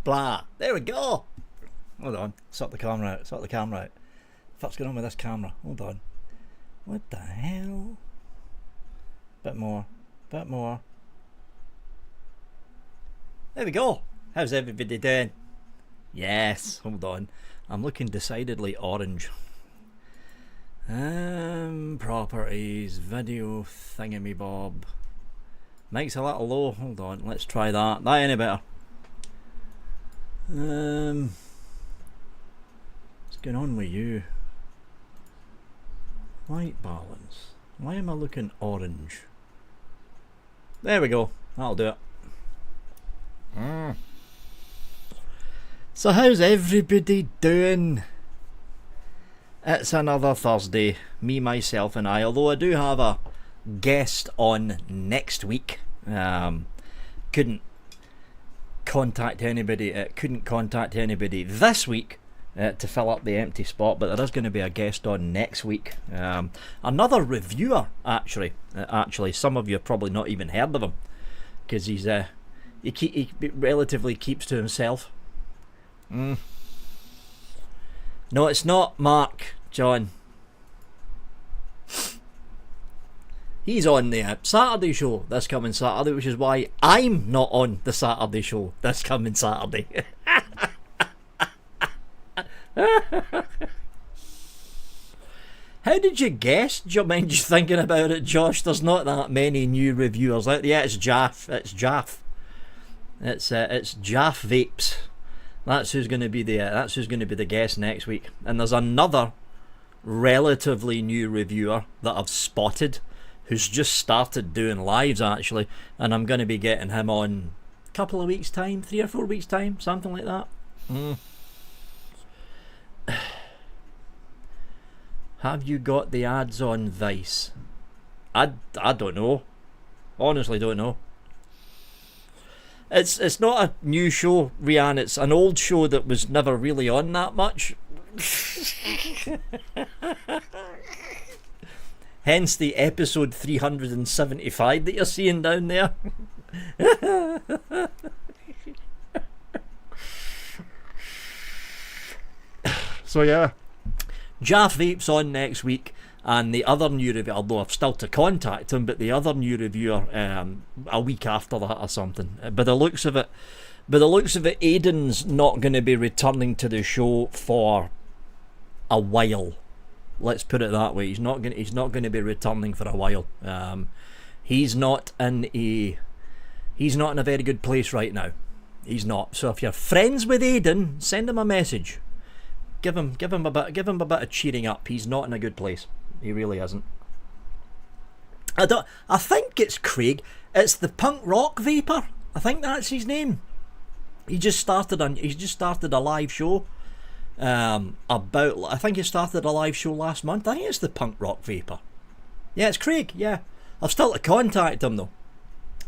blah. There we go. Hold on. Sort the camera out. Sort the camera out. What's going on with this camera? Hold on. What the hell? Bit more. Bit more. There we go. How's everybody doing? Yes. Hold on. I'm looking decidedly orange. Properties. Video thingamy-bob. Mic's a little low. Hold on. Let's try that. That any better? What's going on with you? Light balance. Why am I looking orange? There we go. That'll do it. So how's everybody doing? It's another Thursday. Me, myself and I. Although I do have a guest on next week. Couldn't contact anybody this week to fill up the empty spot, but there is going to be a guest on next week. Another reviewer, actually. Some of you have probably not even heard of him, because he relatively keeps to himself. No, it's not Mark, John. He's on the Saturday show this coming Saturday, which is why I'm not on the Saturday show this coming Saturday. How did you guess? Do you mind just thinking about it, Josh? There's not that many new reviewers out there. Yeah, it's Jaff. It's Jaff. It's Jaff Vapes. That's who's going to be the guest next week. And there's another relatively new reviewer that I've spotted, who's just started doing lives actually, and I'm going to be getting him on a couple of weeks time, 3 or 4 weeks time, something like that. Have you got the ads on Vice? I don't know. Honestly don't know. It's not a new show, Rianne. It's an old show that was never really on that much. Hence the episode 375 that you're seeing down there. So yeah, Jaff Vape's on next week, and the other new reviewer, although I've still to contact him, but the other new reviewer a week after that or something. By the looks of it, Aiden's not going to be returning to the show for a while. Let's put it that way. He's not going to be returning for a while. He's not in a very good place right now. He's not. So if you're friends with Aiden, send him a message. Give him a bit of cheering up. He's not in a good place. He really isn't. I think it's Craig. It's the punk rock vapor. I think that's his name. He's just started a live show. I think he started a live show last month. I think it's the punk rock vapor. Yeah, it's Craig. Yeah, I've still to contact him though.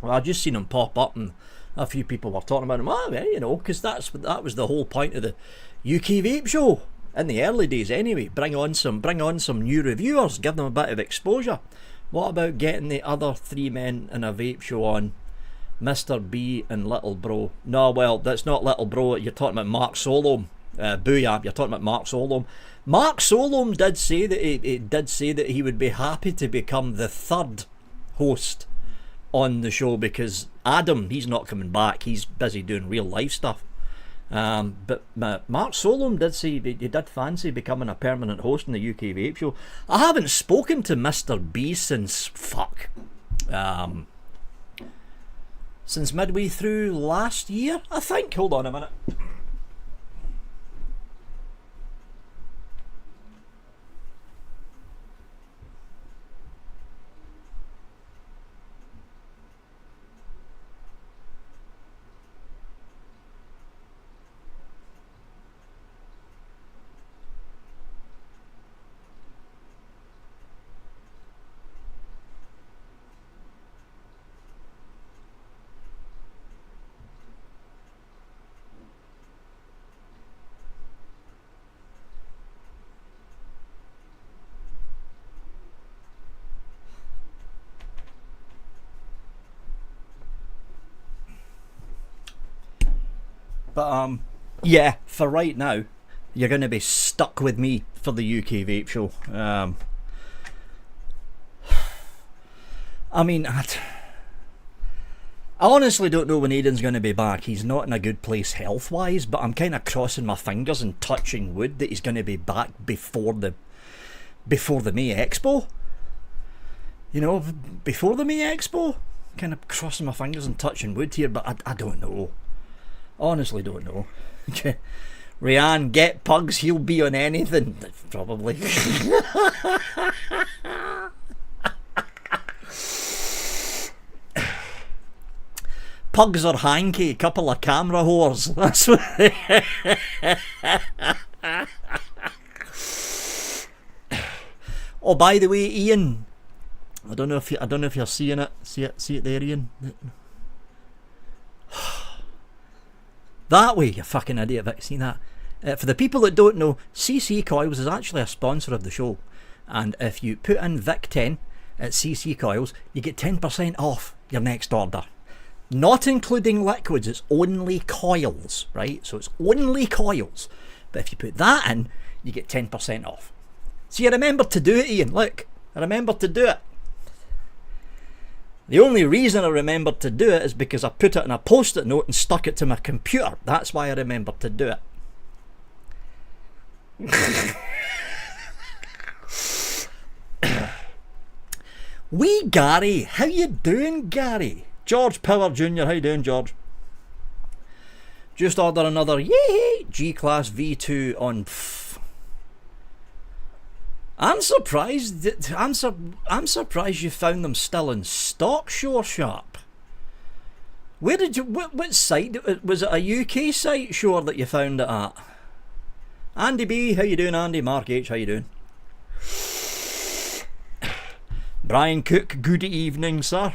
Well, I've just seen him pop up, and a few people were talking about him. Oh, well, you know, because that was the whole point of the UK Vape show in the early days. Anyway, bring on some new reviewers, give them a bit of exposure. What about getting the other 3 men in a vape show on? Mr. B and Little Bro. No, well, that's not Little Bro. You're talking about Mark Solom. Booyah, you're talking about Mark Solom. Mark Solom did say that he would be happy to become the 3rd host on the show, because Adam, he's not coming back. He's busy doing real life stuff. But Mark Solom did say he did fancy becoming a permanent host in the UK Vape show. I haven't spoken to Mr. B since since midway through last year, I think. Hold on a minute. But yeah, for right now, you're going to be stuck with me for the UK Vape Show. I mean, I honestly don't know when Aidan's going to be back. He's not in a good place health-wise, but I'm kind of crossing my fingers and touching wood that he's going to be back before the May Expo. You know, before the May Expo. Kind of crossing my fingers and touching wood here, but I don't know. Honestly don't know. Rianne, get Pugs, he'll be on anything. Probably. Pugs are hanky, couple of camera whores. That's what Oh, by the way, Ian, I don't know if you're seeing it. See it there, Ian. That way, you fucking idiot. Have you seen that? For the people that don't know, CC Coils is actually a sponsor of the show, and if you put in Vic 10 at CC Coils, you get 10% off your next order. Not including liquids, it's only coils, right? So it's only coils. But if you put that in, you get 10% off. So you remember to do it, Ian. Look, I remembered to do it. The only reason I remembered to do it is because I put it in a post-it note and stuck it to my computer. That's why I remembered to do it. Wee Gary, how you doing, Gary? George Power Jr., how you doing, George? Just order another yay G-Class V2 on. I'm surprised. I'm surprised you found them still in stock, Sure Sharp. Where did you? What site was it? A UK site, Sure, that you found it at? Andy B, how you doing, Andy? Mark H, how you doing? Brian Cook, good evening, sir.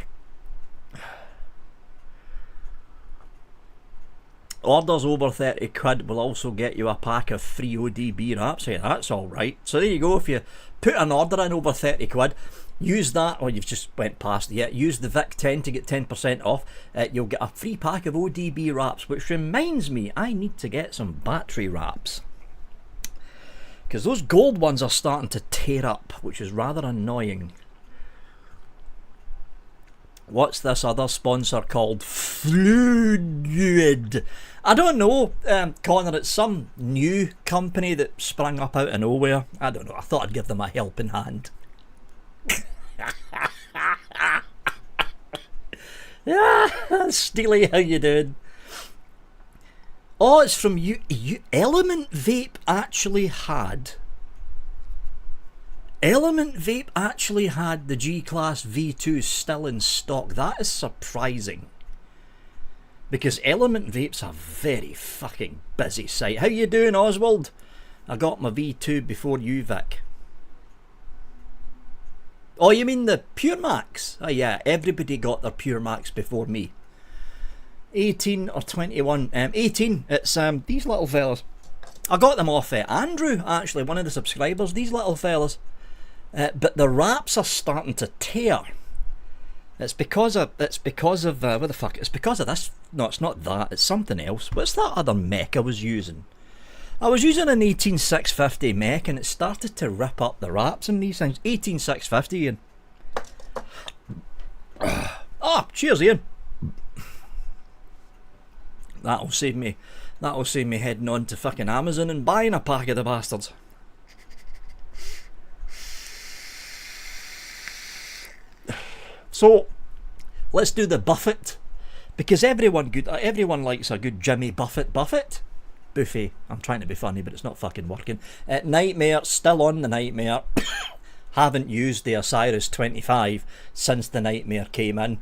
Orders over 30 quid will also get you a pack of free ODB wraps. Hey, that's alright. So there you go. If you put an order in over 30 quid, use that, or you've just went past it yet, use the Vic 10 to get 10% off. You'll get a free pack of ODB wraps, which reminds me, I need to get some battery wraps. Because those gold ones are starting to tear up, which is rather annoying. What's this other sponsor called? Fluid. I don't know, Connor, it's some new company that sprang up out of nowhere. I don't know, I thought I'd give them a helping hand. Steely, how you doing? Oh, it's from you. Element Vape actually had the G-Class V2 still in stock. That is surprising. Because Element Vape's a very fucking busy site. How you doing, Oswald? I got my V2 before you, Vic. Oh, you mean the Pure Max? Oh yeah, everybody got their Pure Max before me. 18 or 21. 18. It's these little fellas. I got them off Andrew, actually, one of the subscribers. These little fellas. But the wraps are starting to tear. It's because of what the fuck? It's because of this. No, it's not that. It's something else. What's that other mech I was using? I was using an 18650 mech, and it started to rip up the wraps in these things. 18650, Ian. Ah, cheers, Ian. That'll save me heading on to fucking Amazon and buying a pack of the bastards. So, let's do the Buffett, because everyone likes a good Jimmy Buffett. Buffet. I'm trying to be funny, but it's not fucking working. Nightmare, still on the Nightmare. Haven't used the Osiris 25 since the Nightmare came in.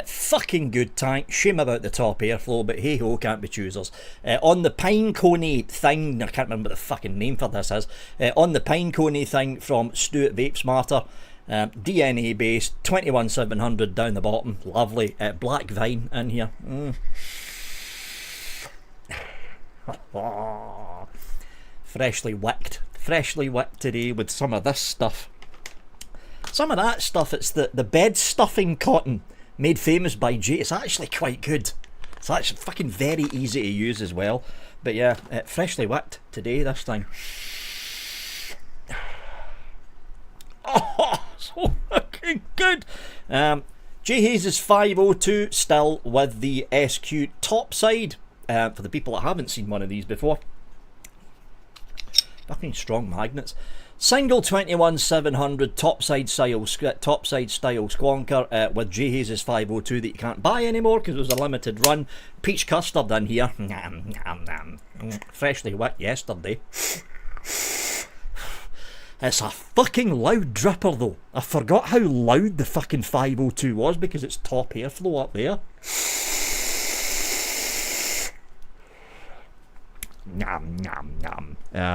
Fucking good tank. Shame about the top airflow, but hey ho, can't be choosers. On the Pinecone thing, I can't remember what the fucking name for this is. On the Pinecone thing from Stu at Vape Smarter. DNA based, 21700 down the bottom, lovely. Black Vine in here. Freshly wicked today with some of this stuff. Some of that stuff, it's the bed stuffing cotton made famous by Jay. It's actually quite good. So that's fucking very easy to use as well. But yeah, freshly wicked today, this thing. Oh, so fucking good. J Hayes' 502 still with the SQ topside. For the people that haven't seen one of these before. Fucking strong magnets. Single 21700 topside style squonker with J Hayes' 502 that you can't buy anymore because it was a limited run. Peach custard in here. Freshly wicked yesterday. It's a fucking loud dripper though. I forgot how loud the fucking 502 was because it's top airflow up there.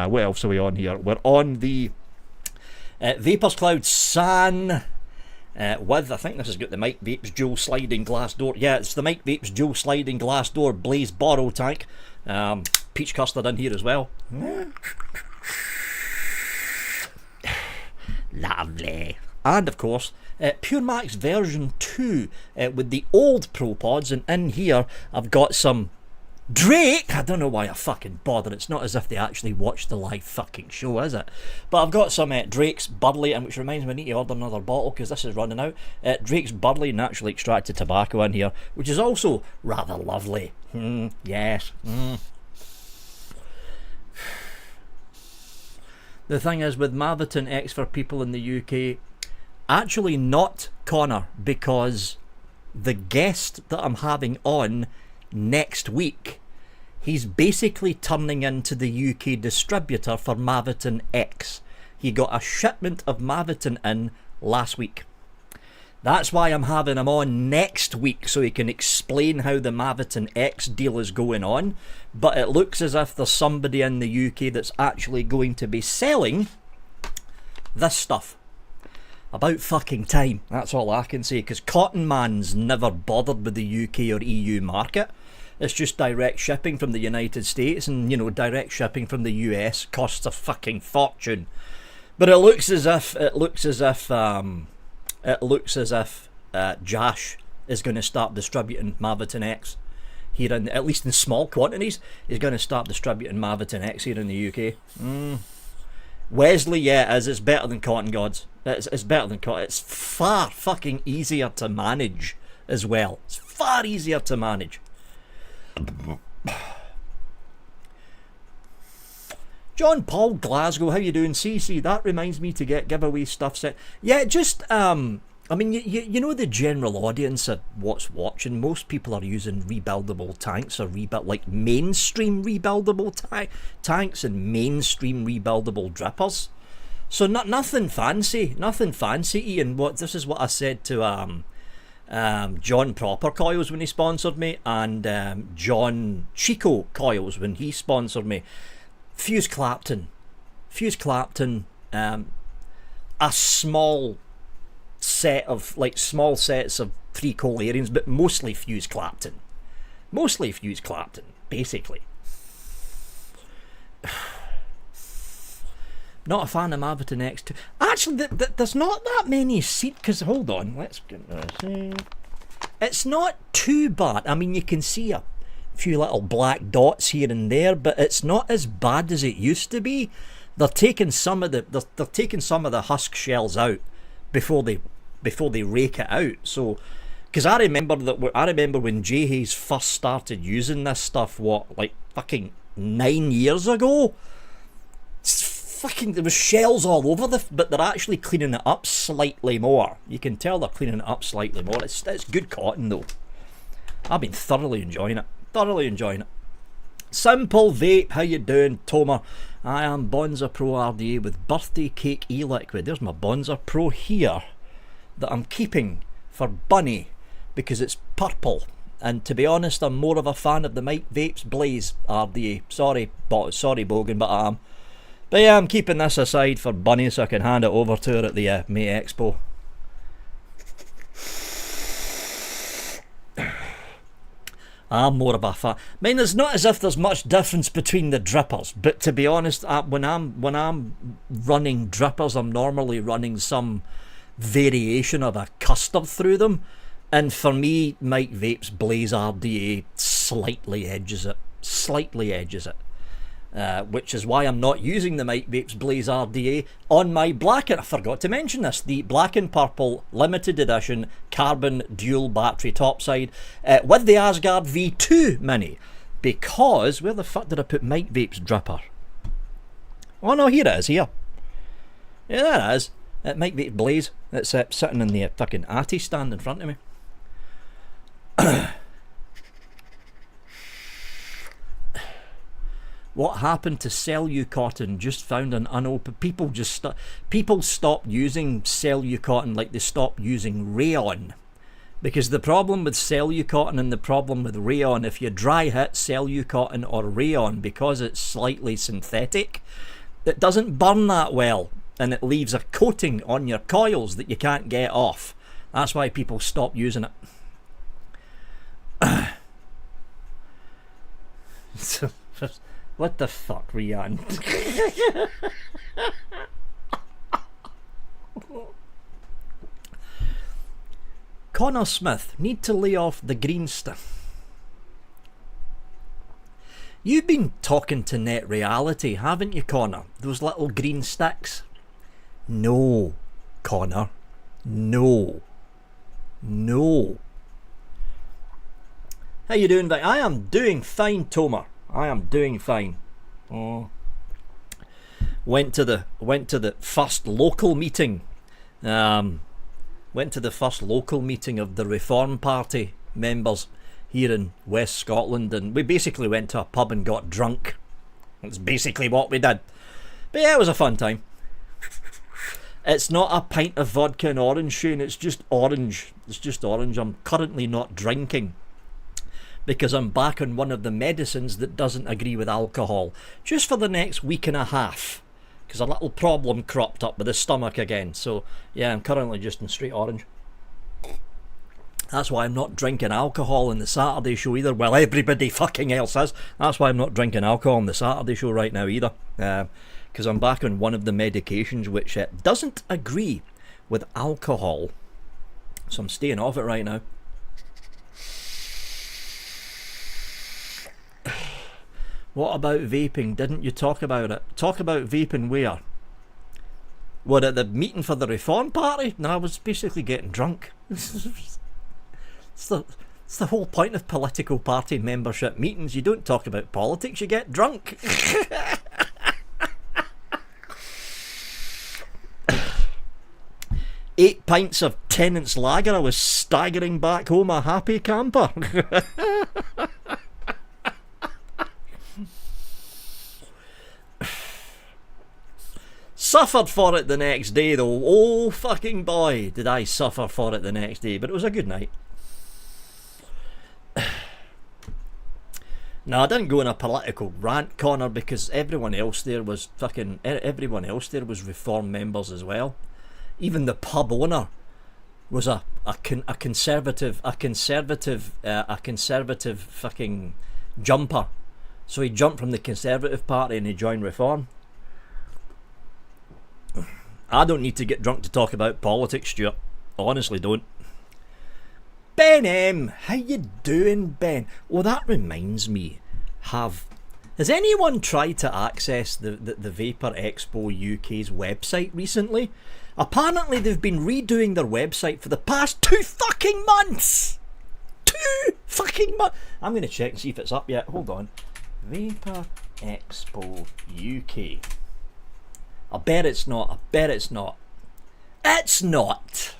What else are we on here? We're on the Vapors Cloud San with, I think this has got the Mike Vapes dual sliding glass door. Yeah, it's the Mike Vapes dual sliding glass door Blaze Borrow tank. Peach custard in here as well. Lovely. And of course, Pure Max version 2 with the old Pro Pods, and in here I've got some Drake. I don't know why I fucking bother. It's not as if they actually watched the live fucking show, is it? But I've got some Drake's Burley, and which reminds me I need to order another bottle because this is running out. Drake's Burley naturally extracted tobacco in here, which is also rather lovely. Yes. The thing is with Maviton X for people in the UK, actually not Connor, because the guest that I'm having on next week, he's basically turning into the UK distributor for Maviton X. He got a shipment of Maviton in last week. That's why I'm having him on next week, so he can explain how the Maviton X deal is going on. But it looks as if there's somebody in the UK that's actually going to be selling this stuff. About fucking time, that's all I can say, because Cotton Man's never bothered with the UK or EU market. It's just direct shipping from the United States, and you know, direct shipping from the US costs a fucking fortune. But it looks as if Josh is going to start distributing Maviton X here, at least in small quantities. He's going to start distributing Maviton X here in the UK. Wesley, yeah, it's better than Cotton Gods. It's better than Cotton. It's far fucking easier to manage as well. It's far easier to manage. John Paul Glasgow, how you doing? CC, that reminds me to get giveaway stuff set. Yeah, just I mean, you know the general audience of what's watching. Most people are using rebuildable tanks or like mainstream rebuildable tanks and mainstream rebuildable drippers. So nothing fancy, Ian. This is what I said to John Proper Coils when he sponsored me, and John Chico Coils when he sponsored me. Fuse Clapton, a small sets of 3 Colarians, but mostly Fuse Clapton, basically. Not a fan of Maviton X2. Actually, there's not that many seat, because hold on, let's get this. It's not too bad. I mean, you can see a few little black dots here and there, but it's not as bad as it used to be. They're taking some of the husk shells out before they rake it out. So, because I remember when J Hayes first started using this stuff, like fucking 9 years ago. There was shells all over but they're actually cleaning it up slightly more. You can tell they're cleaning it up slightly more. It's good cotton though. I've been thoroughly enjoying it. Simple Vape, how you doing, Tomer? I am Bonza Pro RDA with birthday cake e-liquid. There's my Bonza Pro here that I'm keeping for Bunny because it's purple. And to be honest, I'm more of a fan of the Mike Vapes Blaze RDA. Sorry Bogan, but I am. But yeah, I'm keeping this aside for Bunny so I can hand it over to her at the May Expo. I'm more of a fan. I mean, it's not as if there's much difference between the drippers, but to be honest, when I'm running drippers, I'm normally running some variation of a custard through them. And for me, Mike Vapes Blaze RDA slightly edges it. Slightly edges it. Which is why I'm not using the Mike Vapes Blaze RDA on my black, and I forgot to mention this, the black and purple limited edition carbon dual battery topside with the Asgard V2 Mini, because where the fuck did I put Mike Vapes dripper? Oh no, here it is, here. Yeah, there it is. Mike Vapes Blaze. It's sitting in the fucking Atty stand in front of me. What happened to Cellucotton? Just found an unopened. People stopped using Cellucotton like they stopped using rayon, because the problem with Cellucotton and the problem with rayon, if you dry hit Cellucotton or rayon, because it's slightly synthetic, it doesn't burn that well, and it leaves a coating on your coils that you can't get off. That's why people stop using it. What the fuck, Rian? Connor Smith, need to lay off the green stuff. You've been talking to Net Reality, haven't you, Connor? Those little green sticks. No, Connor. No. No. How you doing, Vic? I am doing fine, Tomer. I am doing fine. Oh. Went to the first local meeting. Went to the first local meeting of the Reform Party members here in West Scotland, and we basically went to a pub and got drunk. That's basically what we did. But yeah, it was a fun time. It's not a pint of vodka and orange, Shane. It's just orange. It's just orange. I'm currently not drinking, because I'm back on one of the medicines that doesn't agree with alcohol, just for the next week and a half, because a little problem cropped up with the stomach again. So yeah, I'm currently just in straight orange. That's why I'm not drinking alcohol in the Saturday show either. Well, everybody fucking else is. That's why I'm not drinking alcohol on the Saturday show right now either, because I'm back on one of the medications which doesn't agree with alcohol, so I'm staying off it right now. What about vaping? Didn't you talk about it? Talk about vaping where? What, at the meeting for the Reform Party? No, I was basically getting drunk. It's the whole point of political party membership meetings. You don't talk about politics, you get drunk. 8 pints of Tennent's lager, I was staggering back home a happy camper. Suffered for it the next day though. Oh fucking boy, did I suffer for it the next day. But it was a good night. No, I didn't go on a political rant, Connor, because everyone else there was Reform members as well. Even the pub owner was a conservative fucking jumper. So he jumped from the Conservative Party and he joined Reform. I don't need to get drunk to talk about politics, Stuart. I honestly don't. Ben M, how you doing, Ben? Oh, that reminds me. Has anyone tried to access the Vapor Expo UK's website recently? Apparently they've been redoing their website for the past 2 fucking months. 2 fucking months. I'm going to check and see if it's up yet. Hold on. Vapor Expo UK. I bet it's not. It's not.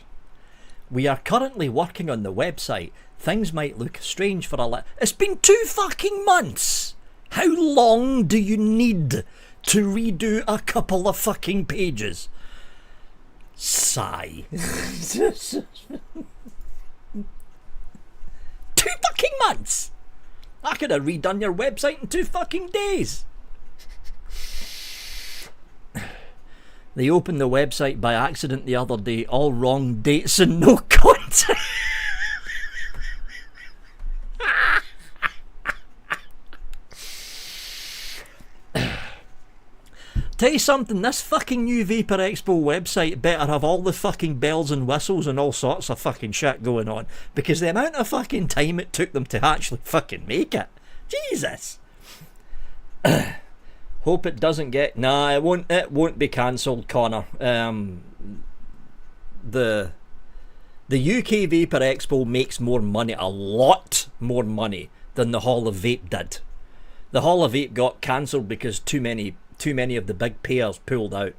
We are currently working on the website. Things might look strange for It's been 2 fucking months. How long do you need to redo a couple of fucking pages? Sigh. 2 fucking months. I could have redone your website in 2 fucking days. They opened the website by accident the other day. All wrong dates and no content. Tell you something, this fucking new Vapor Expo website better have all the fucking bells and whistles and all sorts of fucking shit going on, because the amount of fucking time it took them to actually fucking make it. Jesus. Hope it doesn't get... Nah, it won't be cancelled, Connor. The UK Vapor Expo makes more money, a lot more money, than the Hall of Vape did. The Hall of Vape got cancelled because too many of the big payers pulled out.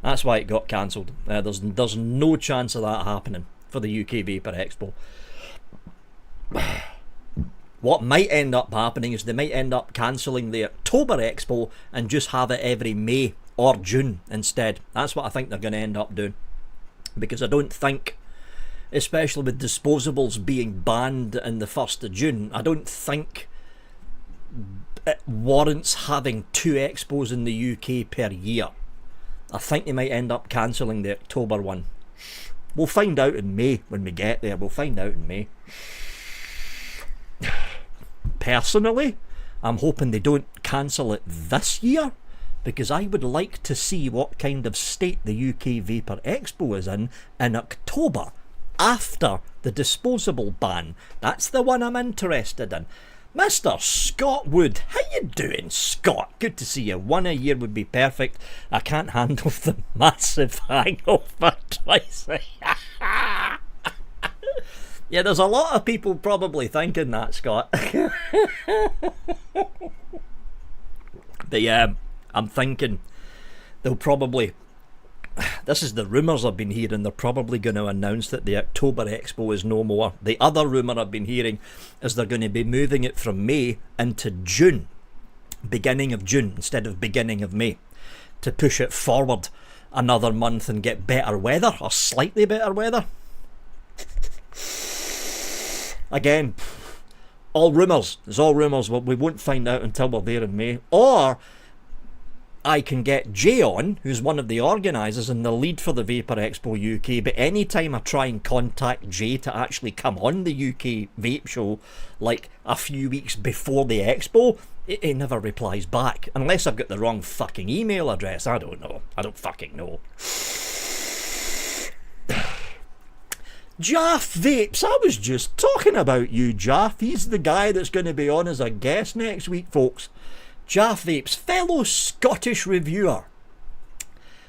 That's why it got cancelled. There's no chance of that happening for the UK Vapor Expo. What might end up happening is they might end up cancelling the October Expo and just have it every May or June instead. That's what I think they're going to end up doing. Because I don't think, especially with disposables being banned in the 1st of June, I don't think it warrants having 2 expos in the UK per year. I think they might end up cancelling the October one. We'll find out in May when we get there. We'll find out in May. Personally, I'm hoping they don't cancel it this year, because I would like to see what kind of state the UK Vapor Expo is in October, after the disposable ban. That's the one I'm interested in. Mr. Scott Wood, how you doing, Scott? Good to see you. One a year would be perfect. I can't handle the massive hangover twice. Yeah, there's a lot of people probably thinking that, Scott. But yeah, I'm thinking they'll probably... This is the rumours I've been hearing. They're probably going to announce that the October Expo is no more. The other rumour I've been hearing is they're going to be moving it from May into June. Beginning of June instead of beginning of May. To push it forward another month and get better weather, or slightly better weather. Again, all rumours. It's all rumours. Well, we won't find out until we're there in May. Or I can get Jay on, who's one of the organisers and the lead for the Vapor Expo UK, but anytime I try and contact Jay to actually come on the UK Vape Show, like a few weeks before the Expo, he never replies back. Unless I've got the wrong fucking email address. I don't know. I don't fucking know. Jaff Vapes, I was just talking about you, Jaff. He's the guy that's going to be on as a guest next week, folks. Jaff Vapes, fellow Scottish reviewer.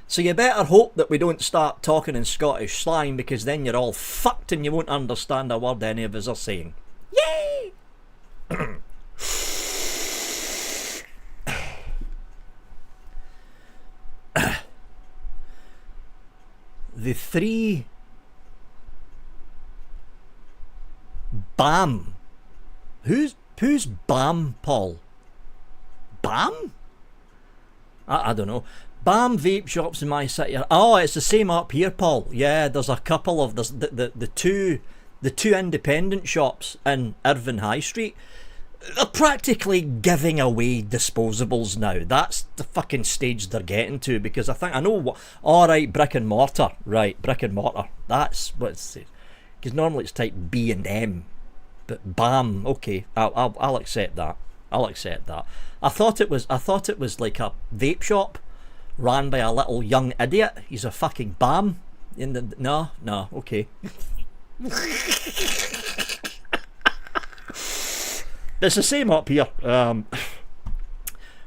So you better hope that we don't start talking in Scottish slang, because then you're all fucked and you won't understand a word any of us are saying. Yay! The 3... BAM. Who's BAM, Paul? BAM? I don't know. BAM vape shops in my city. Oh, it's the same up here, Paul. Yeah, there's a couple of the two independent shops in Irvine High Street. They're practically giving away disposables now. That's the fucking stage they're getting to, because I know what. All right, brick and mortar. Right, brick and mortar. That's what's it. Because normally it's type B and M, but BAM. Okay, I'll accept that. I'll accept that. I thought it was like a vape shop ran by a little young idiot. He's a fucking BAM. No, okay. It's the same up here.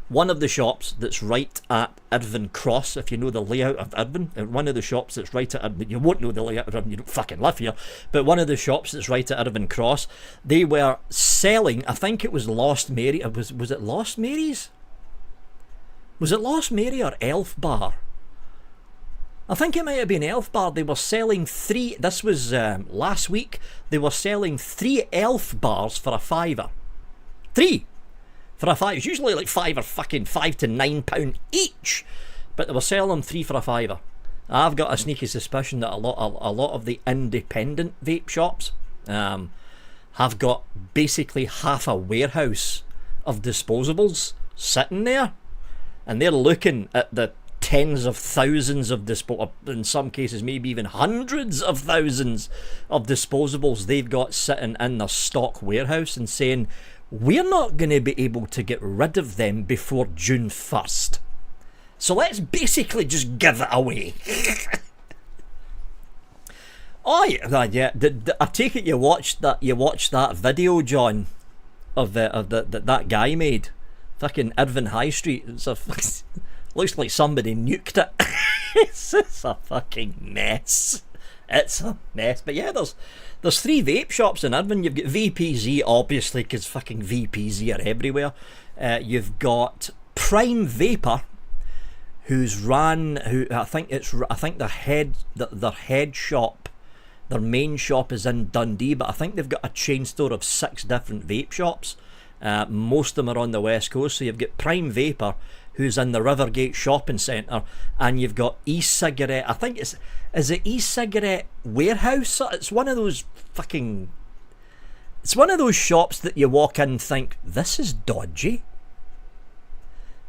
One of the shops that's right at Irvine Cross, if you know the layout of Irvine, one of the shops that's right at Irvine, you won't know the layout of Irvine, you don't fucking live here, but one of the shops that's right at Irvine Cross, they were selling, I think it was Lost Mary, was it Lost Mary's? Was it Lost Mary or Elf Bar? I think it might have been Elf Bar. They were selling this was last week, they were selling 3 Elf Bars for a £5. 3! For a £5, it's usually like £5 to £9 each, but they were selling them 3 for a £5. I've got a sneaky suspicion that a lot of the independent vape shops have got basically half a warehouse of disposables sitting there, and they're looking at the tens of thousands of in some cases maybe even hundreds of thousands of disposables they've got sitting in their stock warehouse and saying, we're not going to be able to get rid of them before June 1st. So let's basically just give it away. Oh yeah. I take it you watched that video, John, of that guy made, fucking Irvine High Street. Looks like somebody nuked it. It's a fucking mess. It's a mess. But yeah, there's 3 vape shops in Irvine. You've got VPZ, obviously, because fucking VPZ are everywhere. You've got Prime Vapor, I think their head shop, their main shop is in Dundee, but I think they've got a chain store of 6 different vape shops. Most of them are on the West Coast. So you've got Prime Vapor, who's in the Rivergate shopping centre, and you've got e-cigarette. I think is it e-cigarette warehouse? It's one of those shops that you walk in and think, this is dodgy.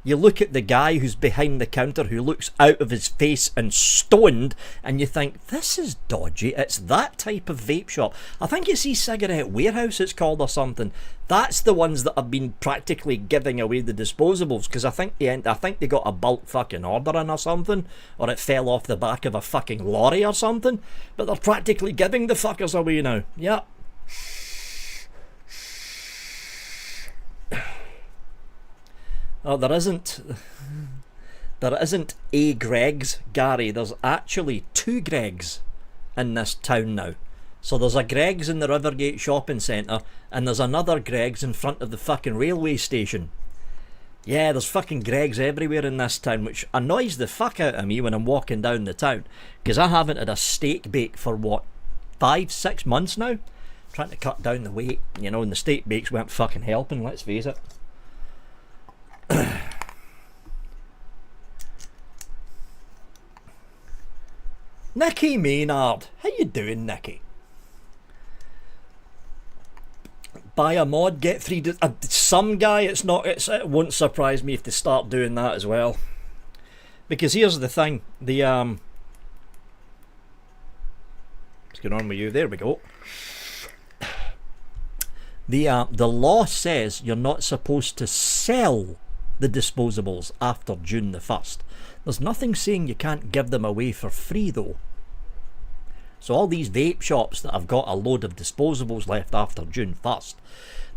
You look at the guy who's behind the counter, who looks out of his face and stoned, and you think, this is dodgy. It's that type of vape shop. I think it's e-cigarette warehouse it's called, or something. That's the ones that have been practically giving away the disposables, because I think they got a bulk fucking order in or something, or it fell off the back of a fucking lorry or something, but they're practically giving the fuckers away now. Yeah. Oh, there isn't a Greg's, Gary. There's actually 2 Greg's in this town now. So there's a Greg's in the Rivergate shopping centre, and there's another Greg's in front of the fucking railway station. Yeah, there's fucking Greg's everywhere in this town, which annoys the fuck out of me when I'm walking down the town, because I haven't had a steak bake for, 5-6 months now? Trying to cut down the weight, and the steak bakes weren't fucking helping, let's face it. Nicky Maynard, how you doing, Nicky? Buy a mod, get 3. Some guy, it won't surprise me if they start doing that as well. Because here's the thing, what's going on with you? There we go. The law says you're not supposed to sell the disposables after June the 1st. There's nothing saying you can't give them away for free though. So all these vape shops that have got a load of disposables left after June 1st,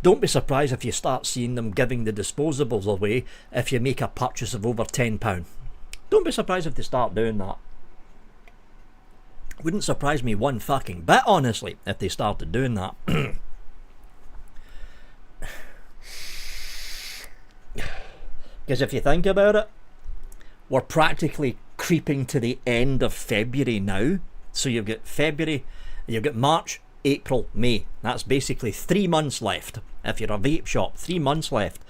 don't be surprised if you start seeing them giving the disposables away if you make a purchase of over £10. Don't be surprised if they start doing that. Wouldn't surprise me one fucking bit, honestly, if they started doing that. Because if you think about it, we're practically creeping to the end of February now. So you've got February, you've got March, April, May. That's basically 3 months left. If you're a vape shop, 3 months left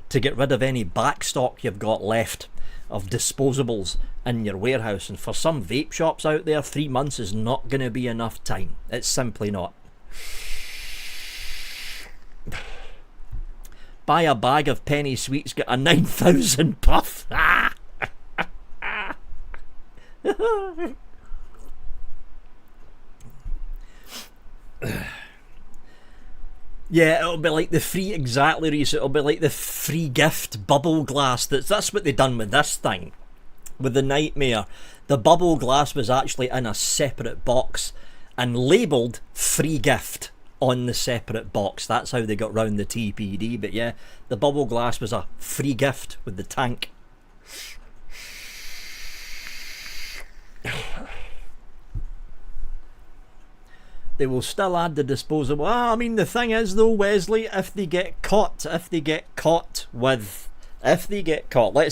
to get rid of any backstock you've got left of disposables in your warehouse. And for some vape shops out there, 3 months is not going to be enough time. It's simply not. Buy a bag of penny sweets, get a 9,000 puff. Yeah, it'll be like the free, exactly, Reese. It'll be like the free gift bubble glass. That's what they done with this thing, with the Nightmare. The bubble glass was actually in a separate box and labelled free gift on the separate box. That's how they got round the TPD. But yeah, the bubble glass was a free gift with the tank. They will still add the disposable. I mean, the thing is though, Wesley, if they get caught, let's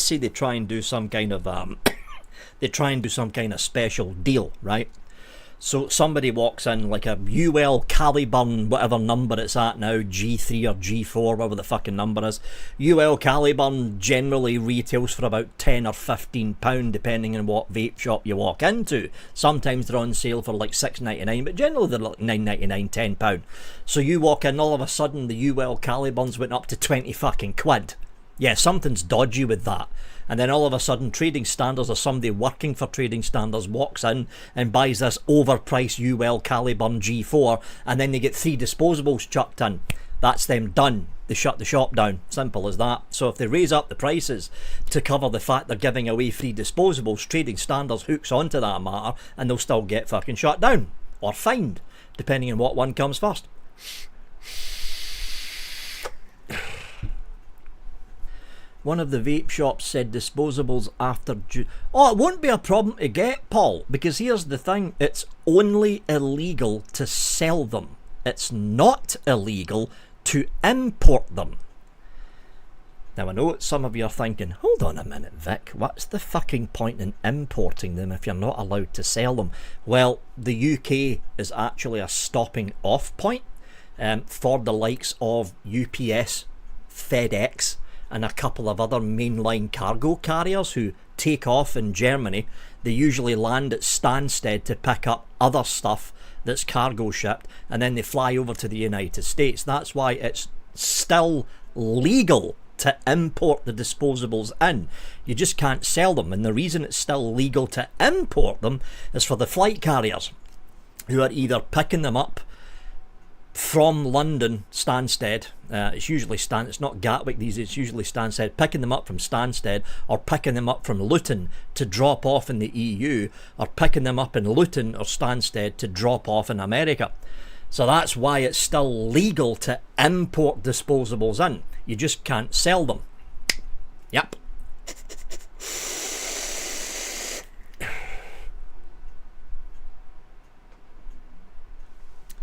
say they try and do some kind of special deal, right? So somebody walks in like a UL Caliburn, whatever number it's at now, G3 or G4, whatever the fucking number is. UL Caliburn generally retails for about £10 or £15, depending on what vape shop you walk into. Sometimes they're on sale for like £6.99, but generally they're like £9.99, £10. So you walk in, all of a sudden the UL Caliburns went up to 20 fucking quid. Yeah, something's dodgy with that. And then all of a sudden Trading Standards or somebody working for Trading Standards walks in and buys this overpriced UL Caliburn G4, and then they get 3 disposables chucked in. That's them done. they shut the shop down. Simple as that. So if they raise up the prices to cover the fact they're giving away free disposables, trading standards hooks onto that matter, and they'll still get fucking shut down or fined, depending on what one comes first. One of the vape shops said disposables after June. Oh, it won't be a problem to get, Paul, because here's the thing. It's only illegal to sell them. It's not illegal to import them. Now, I know some of you are thinking, hold on a minute, Vic, what's the fucking point in importing them if you're not allowed to sell them? Well, the UK is actually a stopping off point for the likes of UPS, FedEx, and a couple of other mainline cargo carriers who take off in Germany. They usually land at Stansted to pick up other stuff that's cargo shipped, and then they fly over to the United States. That's why it's still legal to import the disposables in. You just can't sell them, and the reason it's still legal to import them is for the flight carriers who are either picking them up from London, Stansted, it's not Gatwick these days, it's usually Stansted, picking them up from Stansted, or picking them up from Luton to drop off in the EU, or picking them up in Luton or Stansted to drop off in America. So that's why it's still legal to import disposables in. You just can't sell them. Yep.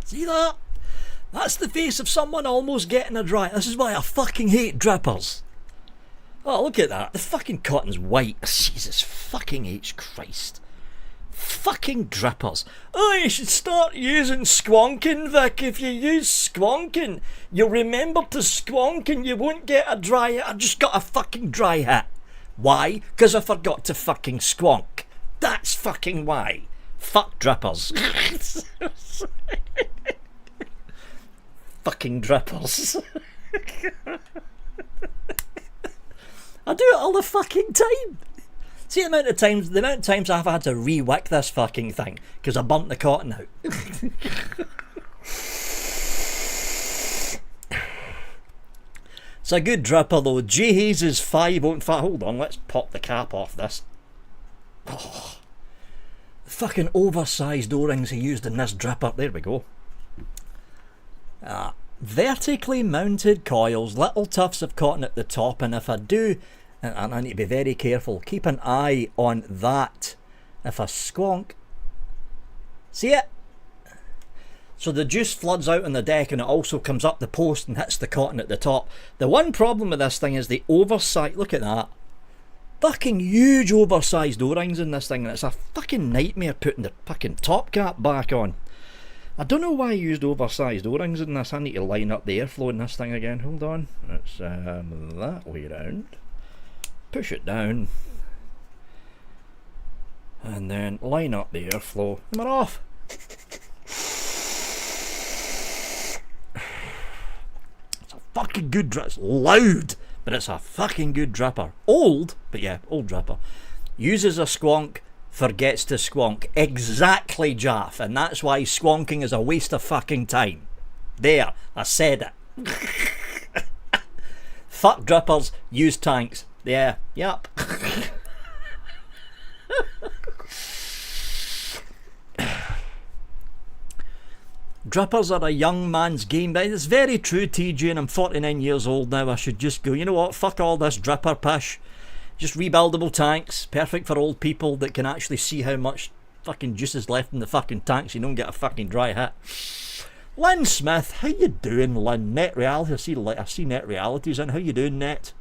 See that? That's the face of someone almost getting a dry. This is why I fucking hate drippers. Oh, look at that. The fucking cotton's white. Jesus fucking H Christ. Fucking drippers. Oh, you should start using squonking, Vic. If you use squonking, you'll remember to squonk and you won't get a dry hit. I just got a fucking dry hit. Why? Because I forgot to fucking squonk. That's fucking why. Fuck drippers. Fucking drippers. I do it all the fucking time. See the amount of times I've had to re-wick this fucking thing because I burnt the cotton out. It's a good dripper though. J Hayes is 505. Hold on, let's pop the cap off this. Oh, the fucking oversized O-rings he used in this dripper. There we go. Vertically mounted coils, little tufts of cotton at the top, and if I do, and I need to be very careful, keep an eye on that. If I squonk, see it? So the juice floods out on the deck and it also comes up the post and hits the cotton at the top. The one problem with this thing is the oversight. Look at that. Fucking huge oversized O-rings in this thing, and it's a fucking nightmare putting the fucking top cap back on. I don't know why I used oversized O-rings in this. I need to line up the airflow in this thing again. Hold on. It's that way round. Push it down. And then line up the airflow. And we're off. It's a fucking good dripper. It's loud, but it's a fucking good dripper. Old, but yeah, old dripper. Uses a squonk. Forgets to squonk. Exactly, Jaff, and that's why squonking is a waste of fucking time. There, I said it. Fuck drippers, use tanks. Yeah, yep. Drippers are a young man's game, but it's very true, TJ, and I'm 49 years old now. I should just go, you know what, fuck all this dripper pish. Just rebuildable tanks, perfect for old people that can actually see how much fucking juice is left in the fucking tanks. You don't get a fucking dry hit. Lynn Smith, how you doing, Lynn? Net Reality, I see Net Realities in. How you doing, Net?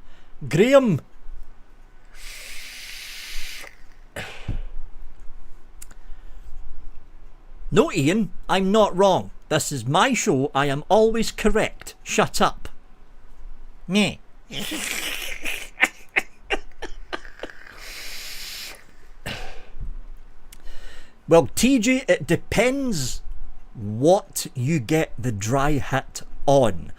Graham. No, Ian, I'm not wrong. This is my show. I am always correct. Shut up. Meh. Well, TJ, it depends what you get the dry hit on.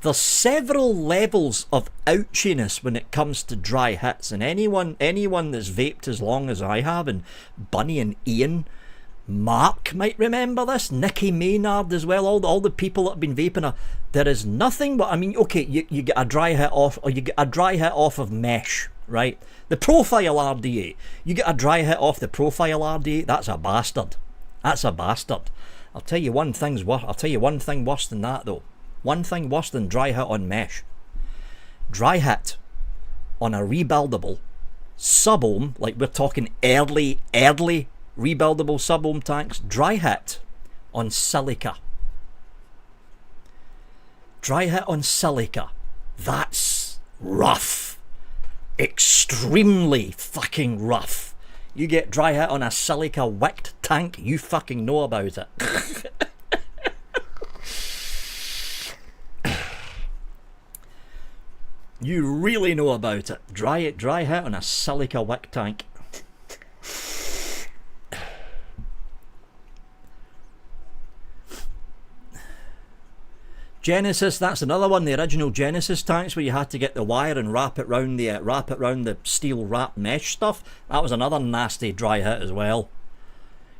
There's several levels of ouchiness when it comes to dry hits, and anyone that's vaped as long as I have, and Bunny and Ian, Mark might remember this, Nicky Maynard as well, all the people that have been vaping. There is nothing but, I mean, okay, you get a dry hit off, or you get a dry hit off of mesh, right? The profile RDA, you get a dry hit off the profile RDA, that's a bastard. That's a bastard. I'll tell you one thing worse than that though. One thing worse than dry hit on mesh. Dry hit on a rebuildable sub-ohm, like we're talking early rebuildable sub-ohm tanks, dry hit on silica. Dry hit on silica. That's rough. Extremely fucking rough. You get dry hit on a silica wicked tank, you fucking know about it. You really know about it. Dry hit on a silica wick tank. Genesis, that's another one. The original Genesis tanks where you had to get the wire and wrap it round the steel wrap mesh stuff. That was another nasty dry hit as well.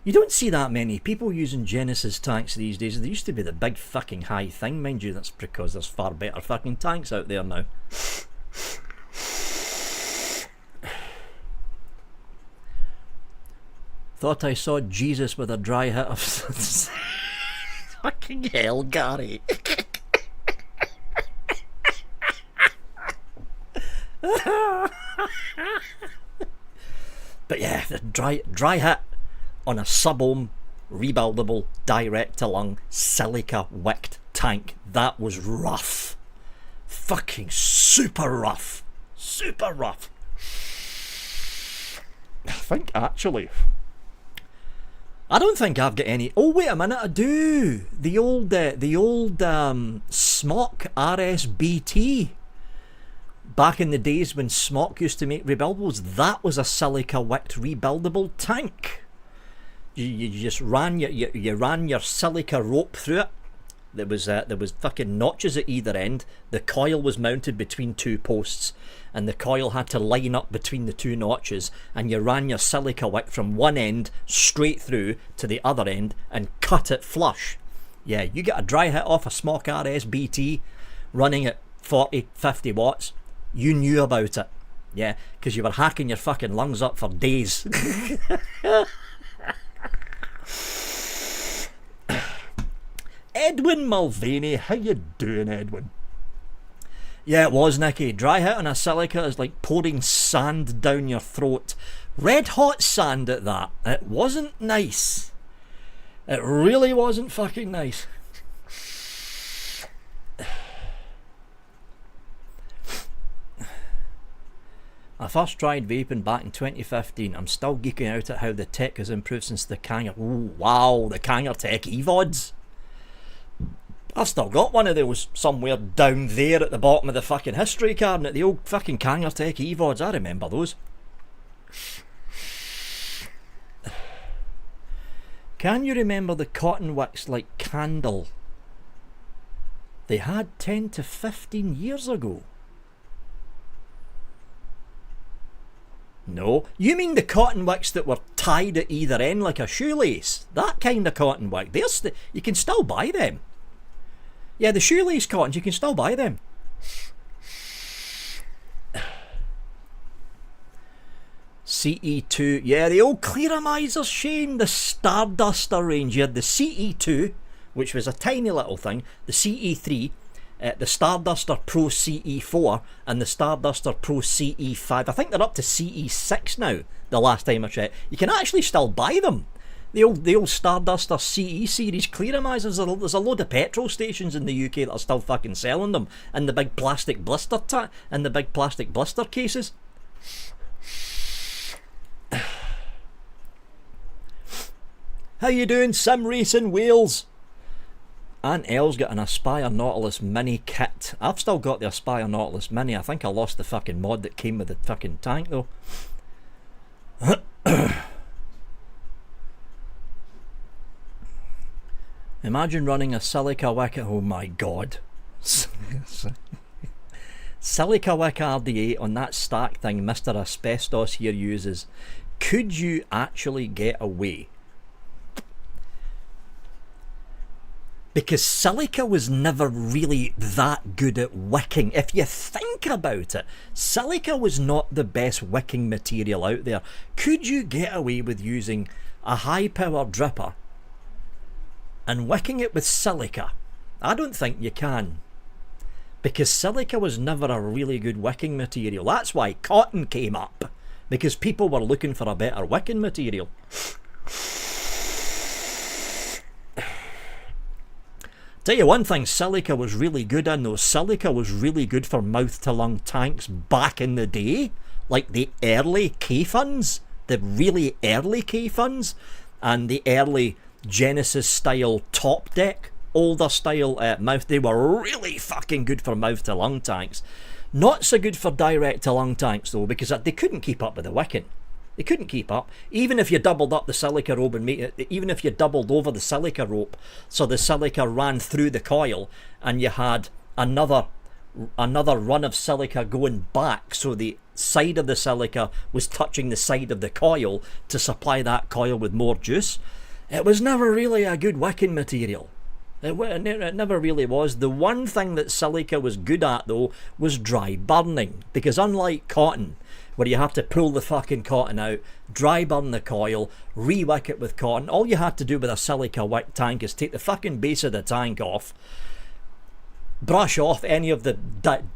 You don't see that many people using Genesis tanks these days. They used to be the big fucking high thing, mind you. That's because there's far better fucking tanks out there now. Thought I saw Jesus with a dry hit of fucking hell, Gary. But yeah, the dry hit on a sub-ohm rebuildable direct to lung silica wicked tank, that was rough. Fucking super rough. I don't think I've got any. Oh wait a minute, I do. The old Smok RSBT. Back in the days when Smok used to make rebuildables, that was a silica wicked rebuildable tank. You just ran your silica rope through it. There was fucking notches at either end. The coil was mounted between two posts, and the coil had to line up between the two notches, and you ran your silica wick from one end straight through to the other end and cut it flush. Yeah, you get a dry hit off a Smok RSBT running at 40-50 watts, you knew about it. Yeah, because you were hacking your fucking lungs up for days. Edwin Mulvaney, how you doing, Edwin? Yeah, it was, Nicky. Dry hit on a silica is like pouring sand down your throat. Red hot sand at that. It wasn't nice. It really wasn't fucking nice. I first tried vaping back in 2015. I'm still geeking out at how the tech has improved since the Kanger. Ooh, wow, the Kanger Tech EVODs. I've still got one of those somewhere down there at the bottom of the fucking history cabinet. The old fucking Kanger Tech EVODs. I remember those. Can you remember the cotton wicks like Candle they had 10 to 15 years ago? No. You mean the cotton wicks that were tied at either end like a shoelace? That kind of cotton wick. You can still buy them. Yeah, the shoelace cottons, you can still buy them. CE2, yeah, the old Clearamizer, Shane, the Starduster range. You had the CE2, which was a tiny little thing, the CE3, the Starduster Pro CE4, and the Starduster Pro CE5. I think they're up to CE6 now, the last time I checked. You can actually still buy them. The old Starduster CE series Clearamizers, there's a load of petrol stations in the UK that are still fucking selling them, and the big plastic blister blister cases. How you doing, Sim Racing Wales? Aunt Elle's got an Aspire Nautilus Mini kit. I've still got the Aspire Nautilus Mini. I think I lost the fucking mod that came with the fucking tank though. Imagine running a silica wick. Oh my god. Silica wick RDA on that stack thing Mr. Asbestos here uses. Could you actually get away? Because silica was never really that good at wicking. If you think about it, silica was not the best wicking material out there. Could you get away with using a high-power dripper and wicking it with silica? I don't think you can. Because silica was never a really good wicking material. That's why cotton came up. Because people were looking for a better wicking material. Tell you one thing silica was really good in though. Silica was really good for mouth-to-lung tanks back in the day. Like the early K-Funs. The really early K-Funs. And the early Genesis-style top deck. Older style mouth. They were really fucking good for mouth-to-lung tanks. Not so good for direct-to-lung tanks though. Because they couldn't keep up with the wicking. They couldn't keep up. Even if you doubled up the silica rope and even if you doubled over the silica rope so the silica ran through the coil and you had another run of silica going back so the side of the silica was touching the side of the coil to supply that coil with more juice, it was never really a good wicking material. It never really was. The one thing that silica was good at though was dry burning, because unlike cotton, where you have to pull the fucking cotton out, dry burn the coil, re-wick it with cotton, all you had to do with a silica wick tank is take the fucking base of the tank off, brush off any of the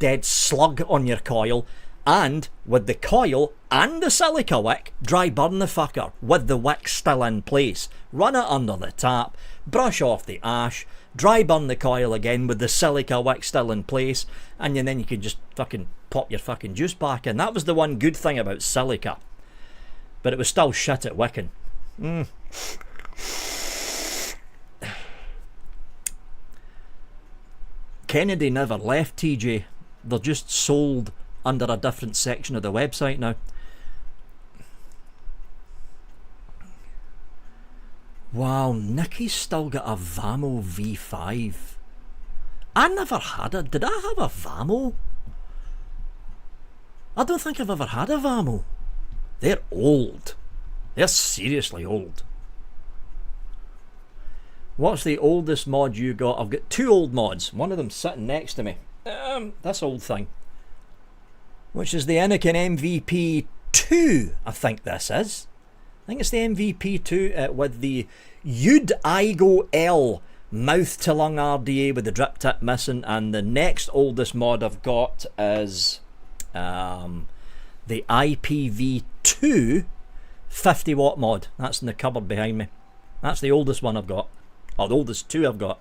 dead slug on your coil, and with the coil and the silica wick, dry burn the fucker with the wick still in place. Run it under the tap, brush off the ash, dry burn the coil again with the silica wick still in place, and then you can just fucking pop your fucking juice back in. That was the one good thing about silica. But it was still shit at wicking. Kennedy never left, TJ. They're just sold under a different section of the website now. Wow, Nicky's still got a Vamo V5. I never had it. Did I have a Vamo? I don't think I've ever had a Vamo. They're old. They're seriously old. What's the oldest mod you got? I've got two old mods. One of them sitting next to me. This old thing. Which is the Anakin MVP2, I think this is. I think it's the MVP2 with the Ud Igo L mouth-to-lung RDA with the drip tip missing. And the next oldest mod I've got is the IPv2 50 watt mod. That's in the cupboard behind me. That's the oldest one I've got. Or the oldest two I've got.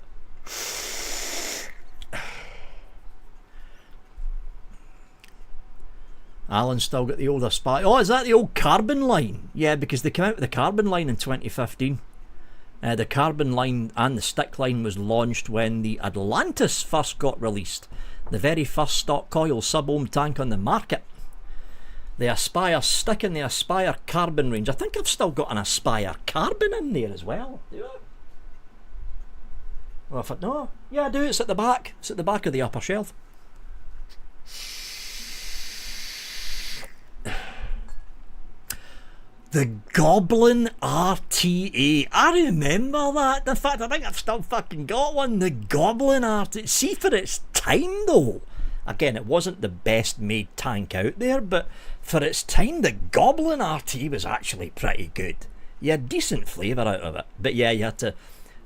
Alan's still got the old Aspire. Oh, is that the old Carbon line? Yeah, because they came out with the Carbon line in 2015. The Carbon line and the Stick line was launched when the Atlantis first got released. The very first stock coil sub-ohm tank on the market. The Aspire Stick and the Aspire Carbon range. I think I've still got an Aspire Carbon in there as well. Do I? Well, if I, no, yeah, I do. It's at the back. It's at the back of the upper shelf. The Goblin RTA. I remember that. In fact, I think I've still fucking got one. The Goblin RTA. See, for its time though, again, it wasn't the best made tank out there, but for its time, the Goblin RT was actually pretty good. You had decent flavour out of it. But yeah, you had to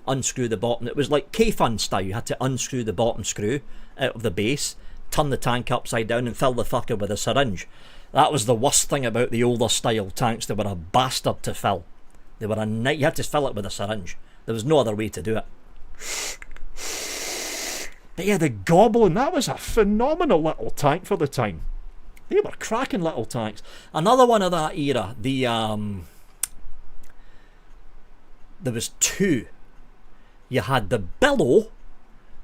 unscrew the bottom. It was like K-Fun style. You had to unscrew the bottom screw out of the base, turn the tank upside down and fill the fucker with a syringe. That was the worst thing about the older style tanks. They were a bastard to fill. They were you had to fill it with a syringe. There was no other way to do it. But yeah, the Goblin, that was a phenomenal little tank for the time. They were cracking little tanks. Another one of that era, there was two. You had the Billow